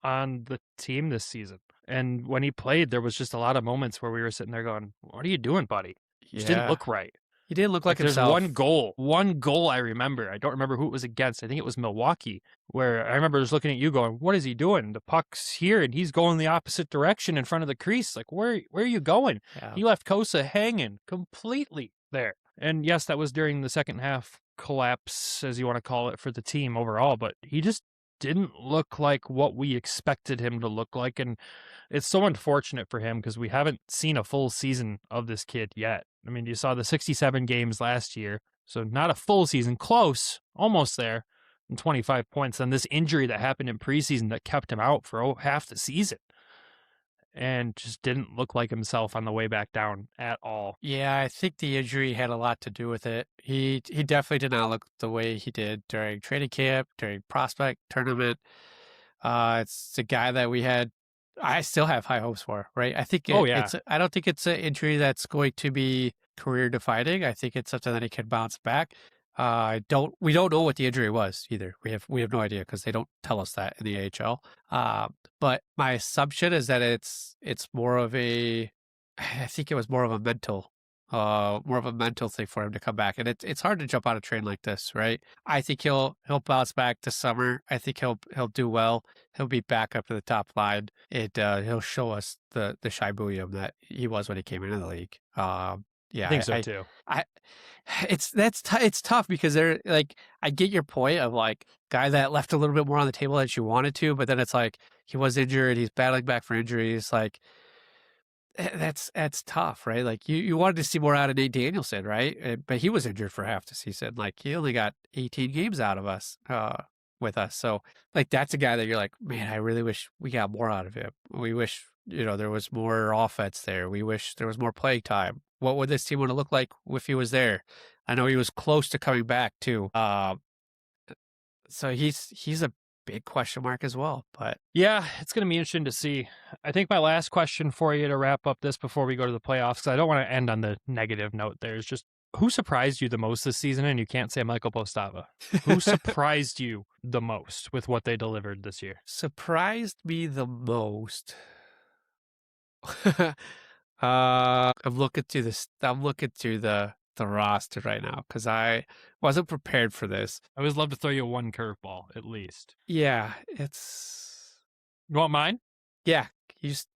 on the team this season. And when he played, there was just a lot of moments where we were sitting there going, what are you doing, buddy? You just didn't look right. He didn't look like there's himself. One goal I remember. I don't remember who it was against. I think it was Milwaukee, where I remember just looking at you going, what is he doing? The puck's here and he's going the opposite direction in front of the crease. Like, where are you going? Yeah. He left Kosa hanging completely there. And yes, that was during the second half collapse, as you want to call it, for the team overall, but he just didn't look like what we expected him to look like. And it's so unfortunate for him because we haven't seen a full season of this kid yet. I mean, you saw the 67 games last year, so not a full season, close, almost there, and 25 points. And this injury that happened in preseason that kept him out for half the season and just didn't look like himself on the way back down at all. Yeah, I think the injury had a lot to do with it. He definitely did not look the way he did during training camp, during prospect tournament. It's a guy that I still have high hopes for, right? I think I don't think it's an injury that's going to be career defining. I think it's something that he can bounce back. We don't know what the injury was either. We have no idea because they don't tell us that in the AHL. But my assumption is that it's more of I think it was more of a mental thing for him to come back. And it's hard to jump on a train like this, right? I think he'll bounce back this summer. I think he'll do well. He'll be back up to the top line. He'll show us the Shai Buium that he was when he came into the league. Yeah, I think so too. It's tough because they're like, I get your point of like guy that left a little bit more on the table than you wanted to, but then it's like he was injured, he's battling back for injuries. Like that's tough, right? Like you wanted to see more out of Nate Danielson, right? But he was injured for half the season. Like he only got 18 games out of us with us. So like that's a guy that you're like, man, I really wish we got more out of him. We wish, there was more offense there. We wish there was more play time. What would this team want to look like if he was there? I know he was close to coming back too. So he's a big question mark as well. But yeah, it's going to be interesting to see. I think my last question for you to wrap up this before we go to the playoffs, because I don't want to end on the negative note there, is just who surprised you the most this season? And you can't say Michael Postava. Who surprised you the most with what they delivered this year? surprised me the most. I'm looking through this. I'm looking through the roster right now because I wasn't prepared for this. I always love to throw you one curveball, at least. Yeah, it's You want mine? yeah. You just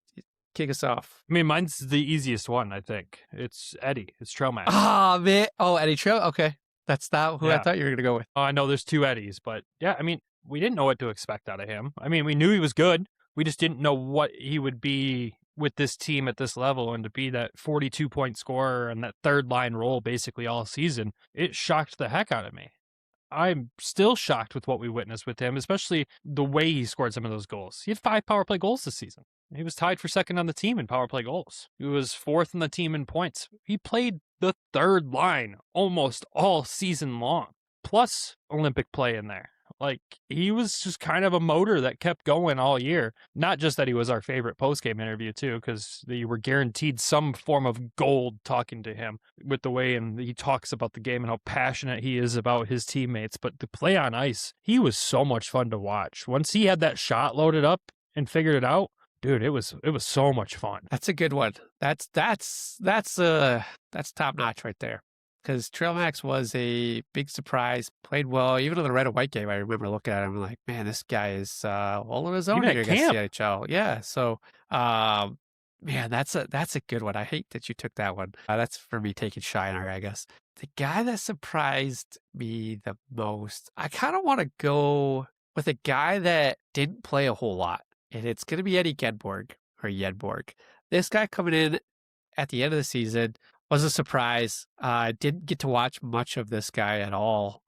kick us off. I mean, mine's the easiest one, I think. It's Eddie. It's Trailmax. Oh man! Oh, Eddie Trail. Okay, that's not who I Yeah. thought you were gonna go with. Oh, I know there's two Eddies, but yeah, I mean, we didn't know what to expect out of him. I mean, we knew he was good. We just didn't know what he would be with this team at this level, and to be that 42-point scorer and that third line role basically all season, it shocked the heck out of me. I'm still shocked with what we witnessed with him, especially the way he scored some of those goals. He had 5 power play goals this season. He was tied for second on the team in power play goals. He was 4th in the team in points. He played the third line almost all season long, plus Olympic play in there. Like, he was just kind of a motor that kept going all year. Not just that he was our favorite postgame interview, too, because you were guaranteed some form of gold talking to him with the way and he talks about the game and how passionate he is about his teammates. But the play on ice, he was so much fun to watch. Once he had that shot loaded up and figured it out, dude, it was so much fun. That's a good one. That's top notch right there. Because Trailmax was a big surprise, played well. Even in the red and white game, I remember looking at him and like, man, this guy is all on his own Even here at against the camp. NHL. Yeah, so man, that's a good one. I hate that you took that one. That's for me taking Shiner, I guess. The guy that surprised me the most, I kind of want to go with a guy that didn't play a whole lot, and it's going to be Eddie Yenborg. This guy coming in at the end of the season was a surprise. I didn't get to watch much of this guy at all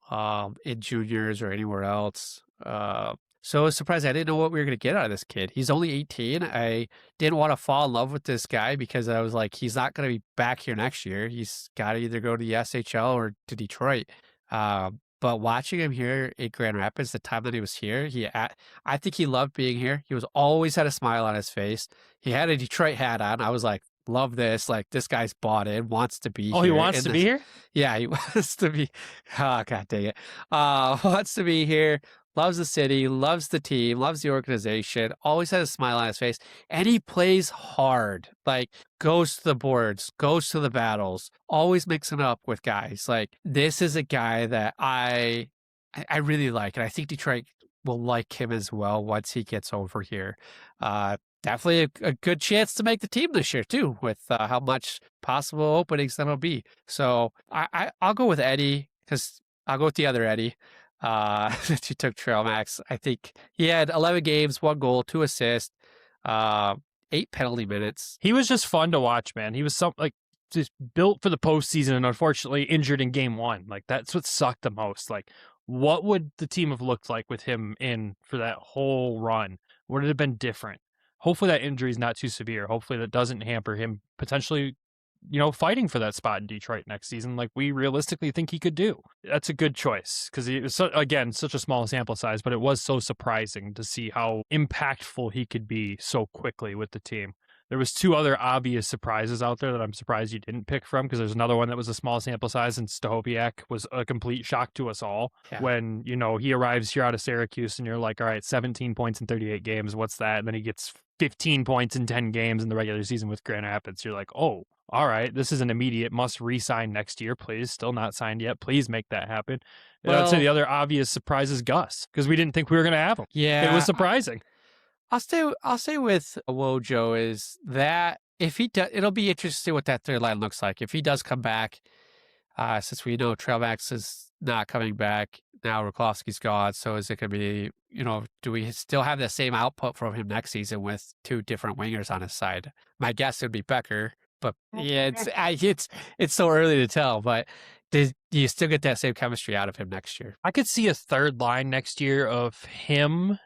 in juniors or anywhere else. So I was surprised. I didn't know what we were going to get out of this kid. He's only 18. I didn't want to fall in love with this guy because I was like, he's not going to be back here next year. He's got to either go to the SHL or to Detroit. But watching him here at Grand Rapids, the time that he was here, I think he loved being here. He was always had a smile on his face. He had a Detroit hat on. I was like, love this. Like, this guy's bought in, wants to be here. Oh, he wants to be here? Yeah, he wants to be. Oh, God dang it. Wants to be here. Loves the city, loves the team, loves the organization, always has a smile on his face. And he plays hard. Like, goes to the boards, goes to the battles, always mixing up with guys. Like, this is a guy that I really like. And I think Detroit will like him as well once he gets over here. Definitely a good chance to make the team this year, too, with how much possible openings that'll be. So I'll go with Eddie because I'll go with the other Eddie that you took, Trailmax. I think he had 11 games, 1 goal, 2 assists, 8 penalty minutes. He was just fun to watch, man. He was just built for the postseason and unfortunately injured in game 1. Like, that's what sucked the most. Like, what would the team have looked like with him in for that whole run? Would it have been different? Hopefully that injury is not too severe. Hopefully that doesn't hamper him potentially, fighting for that spot in Detroit next season like we realistically think he could do. That's a good choice because it was, again, such a small sample size, but it was so surprising to see how impactful he could be so quickly with the team. There was 2 other obvious surprises out there that I'm surprised you didn't pick from because there's another one that was a small sample size and Stahoviak was a complete shock to us all when, he arrives here out of Syracuse and you're like, all right, 17 points in 38 games. What's that? And then he gets 15 points in 10 games in the regular season with Grand Rapids. You're like, oh, all right, this is an immediate must re-sign next year, please. Still not signed yet. Please make that happen. Well, I'd say the other obvious surprise is Gus because we didn't think we were going to have him. Yeah. It was surprising. I'll stay with Wojo is that if he does, it'll be interesting to see what that third line looks like. If he does come back, since we know Trailmax is not coming back, now Ruklowski's gone. So is it going to be, do we still have the same output from him next season with 2 different wingers on his side? My guess would be Becker, but yeah, it's so early to tell. But do you still get that same chemistry out of him next year? I could see a third line next year of him,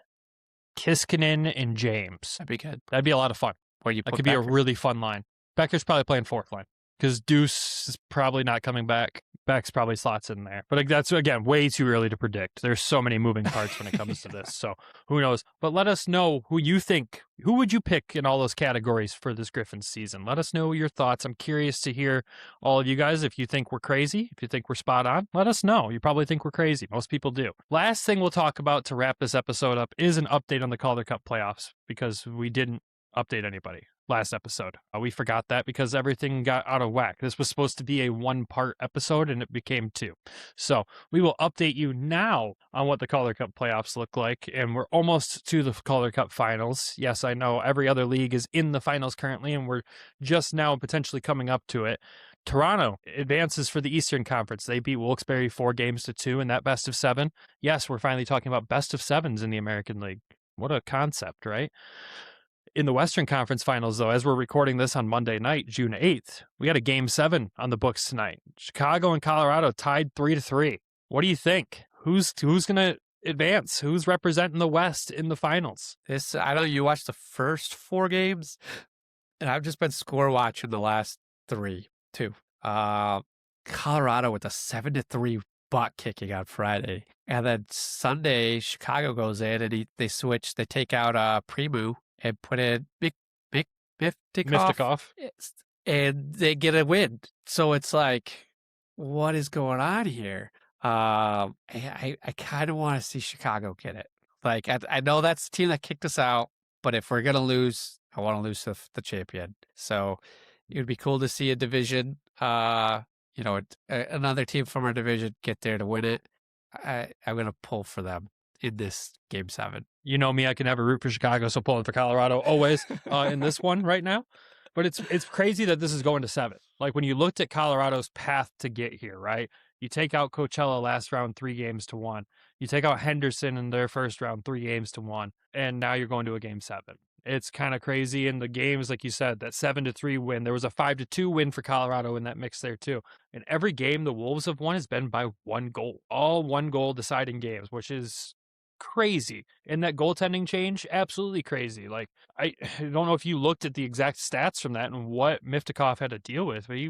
Kiskinen, and James. That'd be good. That'd be a lot of fun. Where you That put could be a Becker? really fun line. Becker's probably playing fourth line because Deuce is probably not coming back. Beck's probably slots in there. But that's, again, way too early to predict. There's so many moving parts when it comes to this. So who knows? But let us know who you think. Who would you pick in all those categories for this Griffins season? Let us know your thoughts. I'm curious to hear all of you guys. If you think we're crazy, if you think we're spot on, let us know. You probably think we're crazy. Most people do. Last thing we'll talk about to wrap this episode up is an update on the Calder Cup playoffs because we didn't update anybody last episode. We forgot that because everything got out of whack. This was supposed to be a 1-part episode and it became 2. So we will update you now on what the Calder Cup playoffs look like. And we're almost to the Calder Cup finals. Yes, I know every other league is in the finals currently, and we're just now potentially coming up to it. Toronto advances for the Eastern Conference. They beat Wilkes-Barre 4-2 in that best of 7. Yes, we're finally talking about best of 7s in the American League. What a concept, right? In the Western Conference Finals, though, as we're recording this on Monday night, June 8th, we got a Game 7 on the books tonight. Chicago and Colorado tied 3-3. What do you think? Who's going to advance? Who's representing the West in the finals? I know you watched the first 4 games, and I've just been score watching the last 3 too. Colorado with a 7-3 butt kicking on Friday, and then Sunday Chicago goes in and they switch. They take out Primu and put in Miftikov, and they get a win. So it's like, what is going on here? I kind of want to see Chicago get it. Like, I know that's the team that kicked us out, but if we're going to lose, I want to lose to the champion. So it would be cool to see a division, another team from our division get there to win it. I'm going to pull for them in this Game 7. You know me, I can never root for Chicago, so pulling for Colorado always in this one right now. But it's crazy that this is going to 7. Like, when you looked at Colorado's path to get here, right? You take out Coachella last round 3-1. You take out Henderson in their first round 3-1, and now you're going to a Game 7. It's kind of crazy. In the games, like you said, that 7-3 win, there was a 5-2 win for Colorado in that mix there too. And every game the Wolves have won has been by 1 goal. All 1 goal deciding games, which is crazy. And that goaltending change, absolutely crazy. Like, I don't know if you looked at the exact stats from that and what Miftikov had to deal with, but he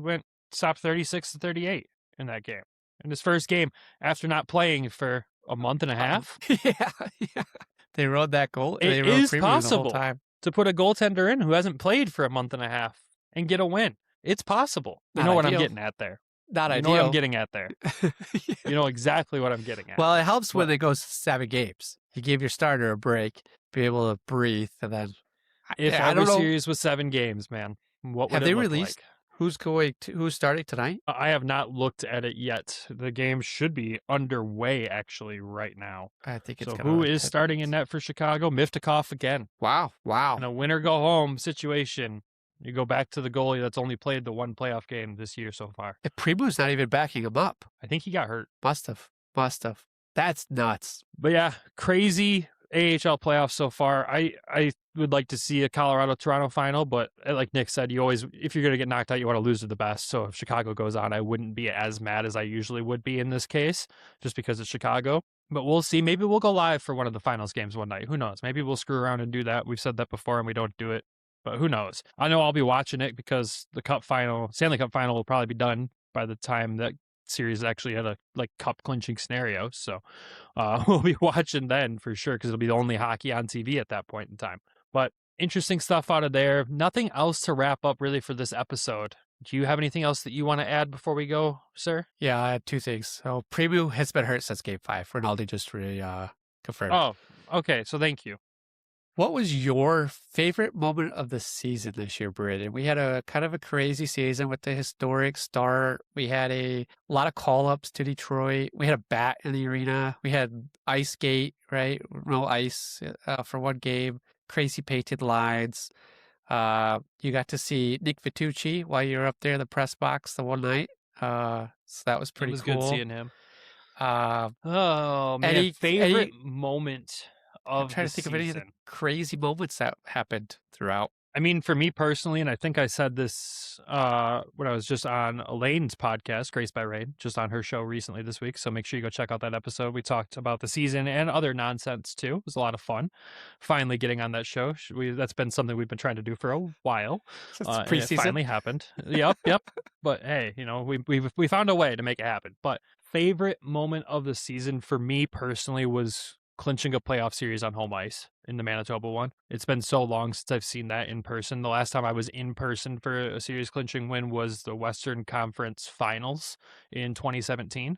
stopped 36-38 in that game. In his first game after not playing for a month and a half. Yeah. They rode that goal. It is possible to put a goaltender in who hasn't played for a month and a half and get a win. It's possible. You know what I'm getting at there. Not ideal. You know what I'm getting at there. You know exactly what I'm getting at. Well, it helps when it goes to 7 games. You give your starter a break, be able to breathe, and then. If every series was 7 games, man, what would have it they look released? like? Who's starting tonight? I have not looked at it yet. The game should be underway actually right now. I think it's so. Who is starting in net for Chicago? Miftikov again. Wow. In a win or go home situation. You go back to the goalie that's only played the 1 playoff game this year so far. If Primu's not even backing him up. I think he got hurt. Must have. That's nuts. But yeah, crazy AHL playoffs so far. I would like to see a Colorado-Toronto final, but like Nick said, if you're going to get knocked out, you want to lose to the best. So if Chicago goes on, I wouldn't be as mad as I usually would be in this case, just because it's Chicago. But we'll see. Maybe we'll go live for one of the finals games one night. Who knows? Maybe we'll screw around and do that. We've said that before and we don't do it. But who knows? I know I'll be watching it because the Stanley Cup final will probably be done by the time that series actually had a cup clinching scenario. So we'll be watching then for sure because it'll be the only hockey on TV at that point in time. But interesting stuff out of there. Nothing else to wrap up really for this episode. Do you have anything else that you want to add before we go, sir? Yeah, I had 2 things. So Primu has been hurt since Game 5. Rinaldi just confirmed. Oh, okay. So thank you. What was your favorite moment of the season this year, Brandon? We had a kind of a crazy season with the historic start. We had a lot of call-ups to Detroit. We had a bat in the arena. We had ice skate, right? No ice for 1 game. Crazy painted lines. You got to see Nick Vitucci while you were up there in the press box the one night. So that was pretty cool. It was good seeing him. Oh, man. Favorite moment of I'm trying to think of any of the crazy moments that happened throughout. I mean, for me personally, and I think I said this when I was just on Elaine's podcast, Grace by Rain, just on her show recently this week. So make sure you go check out that episode. We talked about the season and other nonsense too. It was a lot of fun. Finally getting on that show. That's been something we've been trying to do for a while. And it finally happened. Yep. But hey, we found a way to make it happen. But favorite moment of the season for me personally was clinching a playoff series on home ice in the Manitoba one. It's been so long since I've seen that in person. The last time I was in person for a series clinching win was the Western Conference Finals in 2017.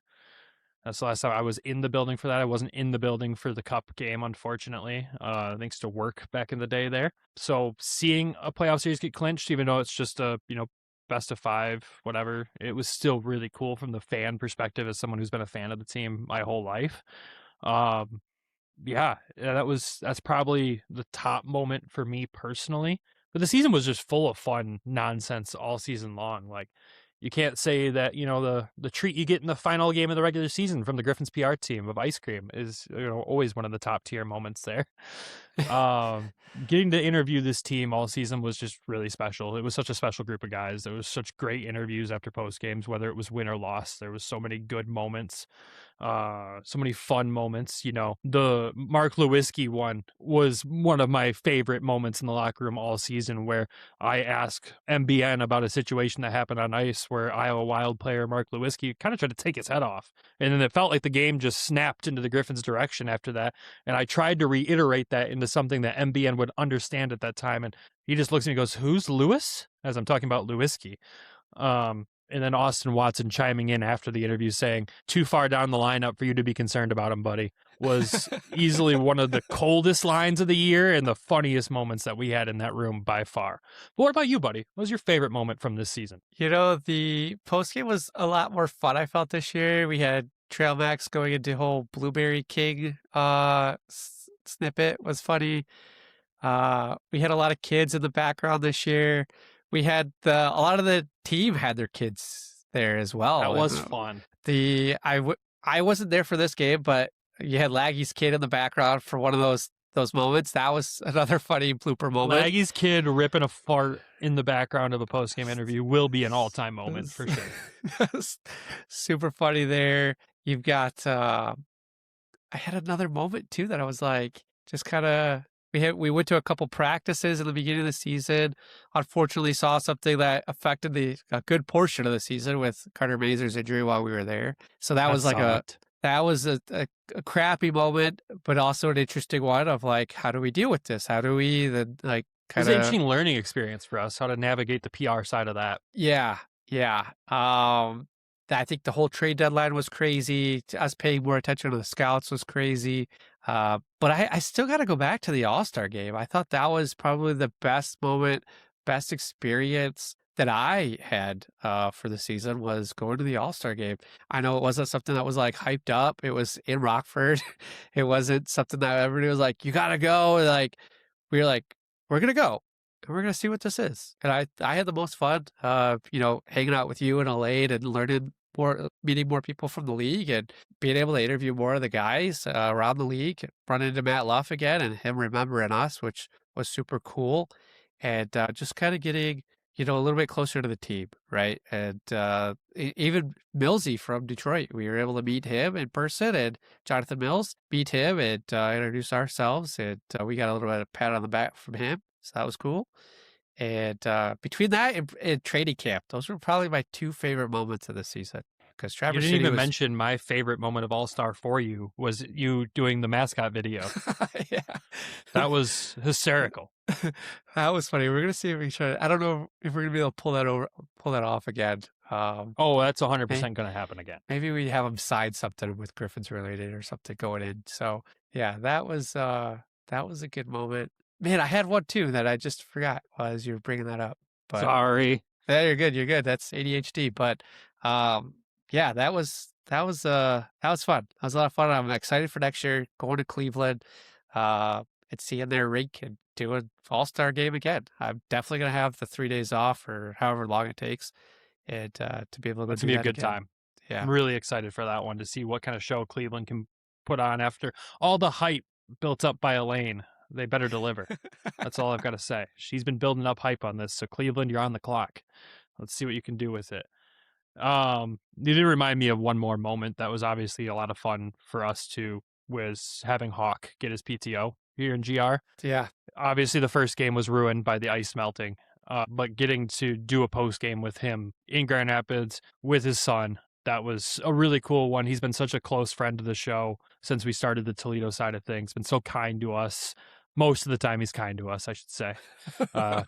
That's the last time I was in the building for that. I wasn't in the building for the Cup game, unfortunately, thanks to work back in the day there. So seeing a playoff series get clinched, even though it's just a, best of 5, whatever, it was still really cool from the fan perspective as someone who's been a fan of the team my whole life. That's probably the top moment for me personally. But the season was just full of fun nonsense all season long. Like, you can't say that, the treat you get in the final game of the regular season from the Griffins PR team of ice cream is, always one of the top tier moments there. Getting to interview this team all season was just really special. It was such a special group of guys. There was such great interviews after post games, whether it was win or loss. There was so many good moments. So many fun moments. The Mark Lewinsky one was one of my favorite moments in the locker room all season, where I asked MBN about a situation that happened on ice where Iowa Wild player Mark Lewinsky kind of tried to take his head off, and then it felt like the game just snapped into the Griffins' direction after that. And I tried to reiterate that into something that MBN would understand at that time, and he just looks at me and goes, "Who's Lewis?" as I'm talking about Lewinsky. And then Austin Watson chiming in after the interview saying, "Too far down the lineup for you to be concerned about him, buddy," was easily one of the coldest lines of the year and the funniest moments that we had in that room by far. But what about you, buddy? What was your favorite moment from this season? The postgame was a lot more fun, I felt, this year. We had Trail Max going into whole Blueberry King snippet was funny. We had a lot of kids in the background this year. We had a lot of the team had their kids there as well. That was fun. I wasn't there for this game, but you had Laggy's kid in the background for one of those moments. That was another funny blooper moment. Laggy's kid ripping a fart in the background of a post-game interview will be an all-time moment for sure. Super funny there. You've got I had another moment too that I was like, just kind of, we went to a couple practices in the beginning of the season. Unfortunately, saw something that affected a good portion of the season with Carter Mazur's injury while we were there. So that was like a crappy moment, but also an interesting one of like, how do we deal with this? How do we then like kind of? It was an interesting learning experience for us, how to navigate the PR side of that. Yeah. I think the whole trade deadline was crazy. Us paying more attention to the scouts was crazy. But I still got to go back to the All-Star game. I thought that was probably the best moment, best experience that I had for the season was going to the All-Star game. I know it wasn't something that was like hyped up. It was in Rockford. It wasn't something that everybody was like, you got to go. Like, we were like, we're going to go. And we're going to see what this is. And I had the most fun, hanging out with you and Elaine and learning more, meeting more people from the league and being able to interview more of the guys around the league, running into Matt Luff again and him remembering us, which was super cool. And just kind of getting, a little bit closer to the team, right? And even Millsy from Detroit, we were able to meet him in person, and Jonathan Mills, meet him and introduce ourselves. And we got a little bit of pat on the back from him. So that was cool. And between that and training camp, those were probably my 2 favorite moments of the season. Because Traverse City even mention my favorite moment of All-Star for you was you doing the mascot video. Yeah. That was hysterical. That was funny. We're going to see if we try. I don't know if we're going to be able to pull that off again. That's 100% going to happen again. Maybe we have them sign something with Griffins related or something going in. So yeah, that was a good moment. Man, I had one too that I just forgot as you were bringing that up. But, sorry. Yeah, you're good. You're good. That's ADHD. But yeah, that was fun. That was a lot of fun. I'm excited for next year, going to Cleveland, and seeing their rink and doing All-Star game again. I'm definitely gonna have the 3 days off or however long it takes, and to be able to It's gonna be a good again. time. Yeah, I'm really excited for that one to see what kind of show Cleveland can put on after all the hype built up by Elaine They better deliver. That's all I've got to say. She's been building up hype on this. So Cleveland, you're on the clock. Let's see what you can do with it. You did remind me of one more moment that was obviously a lot of fun for us too, was having Hawk get his PTO here in GR. Yeah. Obviously the first game was ruined by the ice melting, but getting to do a post game with him in Grand Rapids with his son, that was a really cool one. He's been such a close friend to the show since we started the Toledo side of things, been so kind to us. Most of the time he's kind to us, I should say.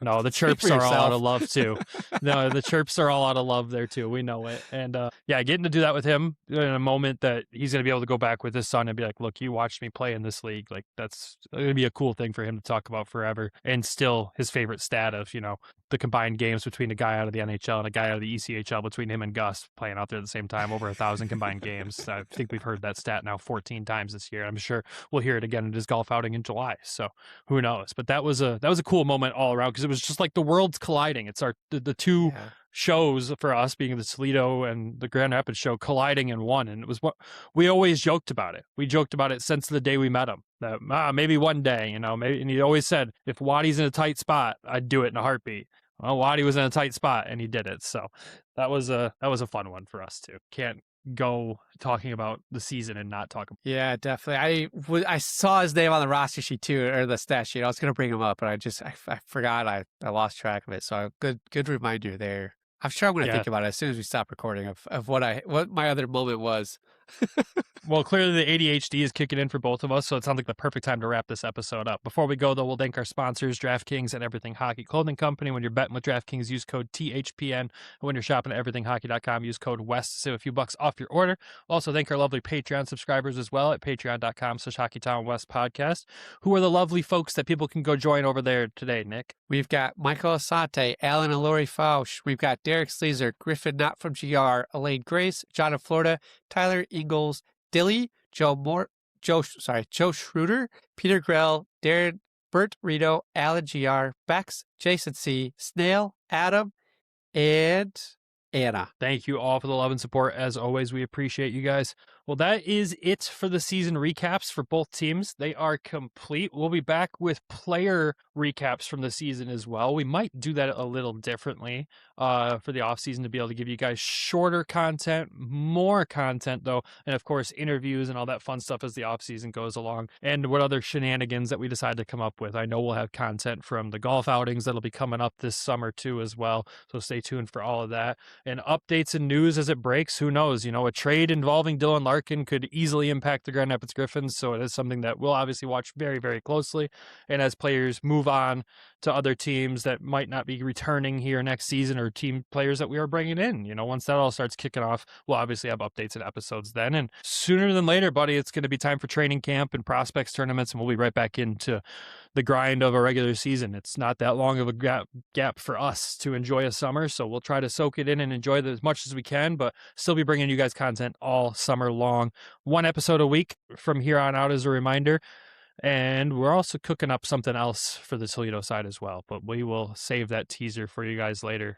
No, the chirps are all out of love too. No, the chirps are all out of love there too. We know it. And yeah, getting to do that with him in a moment that he's going to be able to go back with his son and be like, look, you watched me play in this league. Like, that's going to be a cool thing for him to talk about forever. And still his favorite stat of, the combined games between a guy out of the NHL and a guy out of the ECHL, between him and Gus playing out there at the same time, over 1,000 combined games. I think we've heard that stat now 14 times this year. I'm sure we'll hear it again at his golf outing in July. So who knows? But that was a cool moment all around, because it was just like the worlds colliding. It's the two shows for us, being the Toledo and the Grand Rapids show, colliding in one. And it was what we always joked about it. We joked about it since the day we met him, that maybe one day, maybe. And he always said, if Waddy's in a tight spot, I'd do it in a heartbeat. Well, Waddy was in a tight spot and he did it. So that was a fun one for us too. Can't go talking about the season and not talk about it. Yeah, definitely. I saw his name on the roster sheet too, or the stat sheet. I was going to bring him up, but I forgot. I lost track of it. So good reminder there. I'm sure I'm going to think about it as soon as we stop recording of what my other moment was. Well, clearly the ADHD is kicking in for both of us, so it sounds like the perfect time to wrap this episode up. Before we go, though, we'll thank our sponsors, DraftKings and Everything Hockey Clothing Company. When you're betting with DraftKings, use code THPN. And when you're shopping at everythinghockey.com, use code WEST to save a few bucks off your order. Also, thank our lovely Patreon subscribers as well at patreon.com/HockeytownWest who are the lovely folks that people can go join over there today, Nick. We've got Michael Asante, Alan and Lori Fausch. We've got Derek Sleazer, Griffin Not From GR, Elaine Grace, John of Florida, Tyler Ingalls, Dilly, Joe Schroeder, Peter Grell, Darren, Bert Rito, Alan GR, Bex, Jason C, Snail, Adam, and Anna. Thank you all for the love and support. As always, we appreciate you guys. Well, that is it for the season recaps for both teams. They are complete. We'll be back with player recaps from the season as well. We might do that a little differently for the offseason to be able to give you guys shorter content, more content though, and of course interviews and all that fun stuff as the offseason goes along, and what other shenanigans that we decide to come up with. I know we'll have content from the golf outings that'll be coming up this summer too as well, so stay tuned for all of that. And updates and news as it breaks. Who knows? A trade involving Dylan Larkin could easily impact the Grand Rapids Griffins, so it is something that we'll obviously watch very, very closely. And as players move on to other teams that might not be returning here next season, or team players that we are bringing in, once that all starts kicking off, we'll obviously have updates and episodes then. And sooner than later, buddy, it's going to be time for training camp and prospects tournaments, and we'll be right back into the grind of a regular season. It's not that long of a gap for us to enjoy a summer, so we'll try to soak it in and enjoy it as much as we can, but still be bringing you guys content all summer long. One episode a week from here on out as a reminder. And we're also cooking up something else for the Toledo side as well, but we will save that teaser for you guys later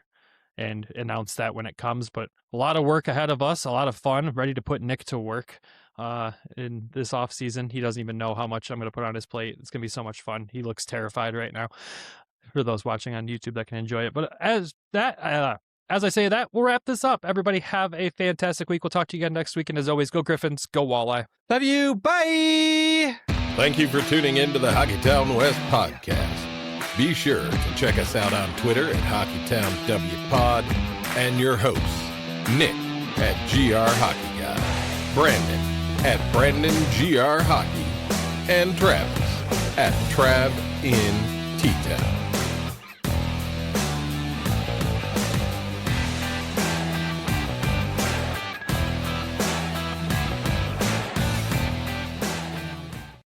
and announce that when it comes. But a lot of work ahead of us, a lot of fun, ready to put Nick to work in this off season. He doesn't even know how much I'm going to put on his plate. It's going to be so much fun. He looks terrified right now, for those watching on YouTube that can enjoy it. But as I say that, we'll wrap this up. Everybody have a fantastic week. We'll talk to you again next week. And as always, go Griffins, go Walleye. Love you. Bye. Thank you for tuning in to the Hockeytown West podcast. Be sure to check us out on Twitter at HockeytownWPod, and your hosts, Nick at GR Hockey Guy, Brandon at Brandon GR Hockey, and Travis at Trav in T-Town.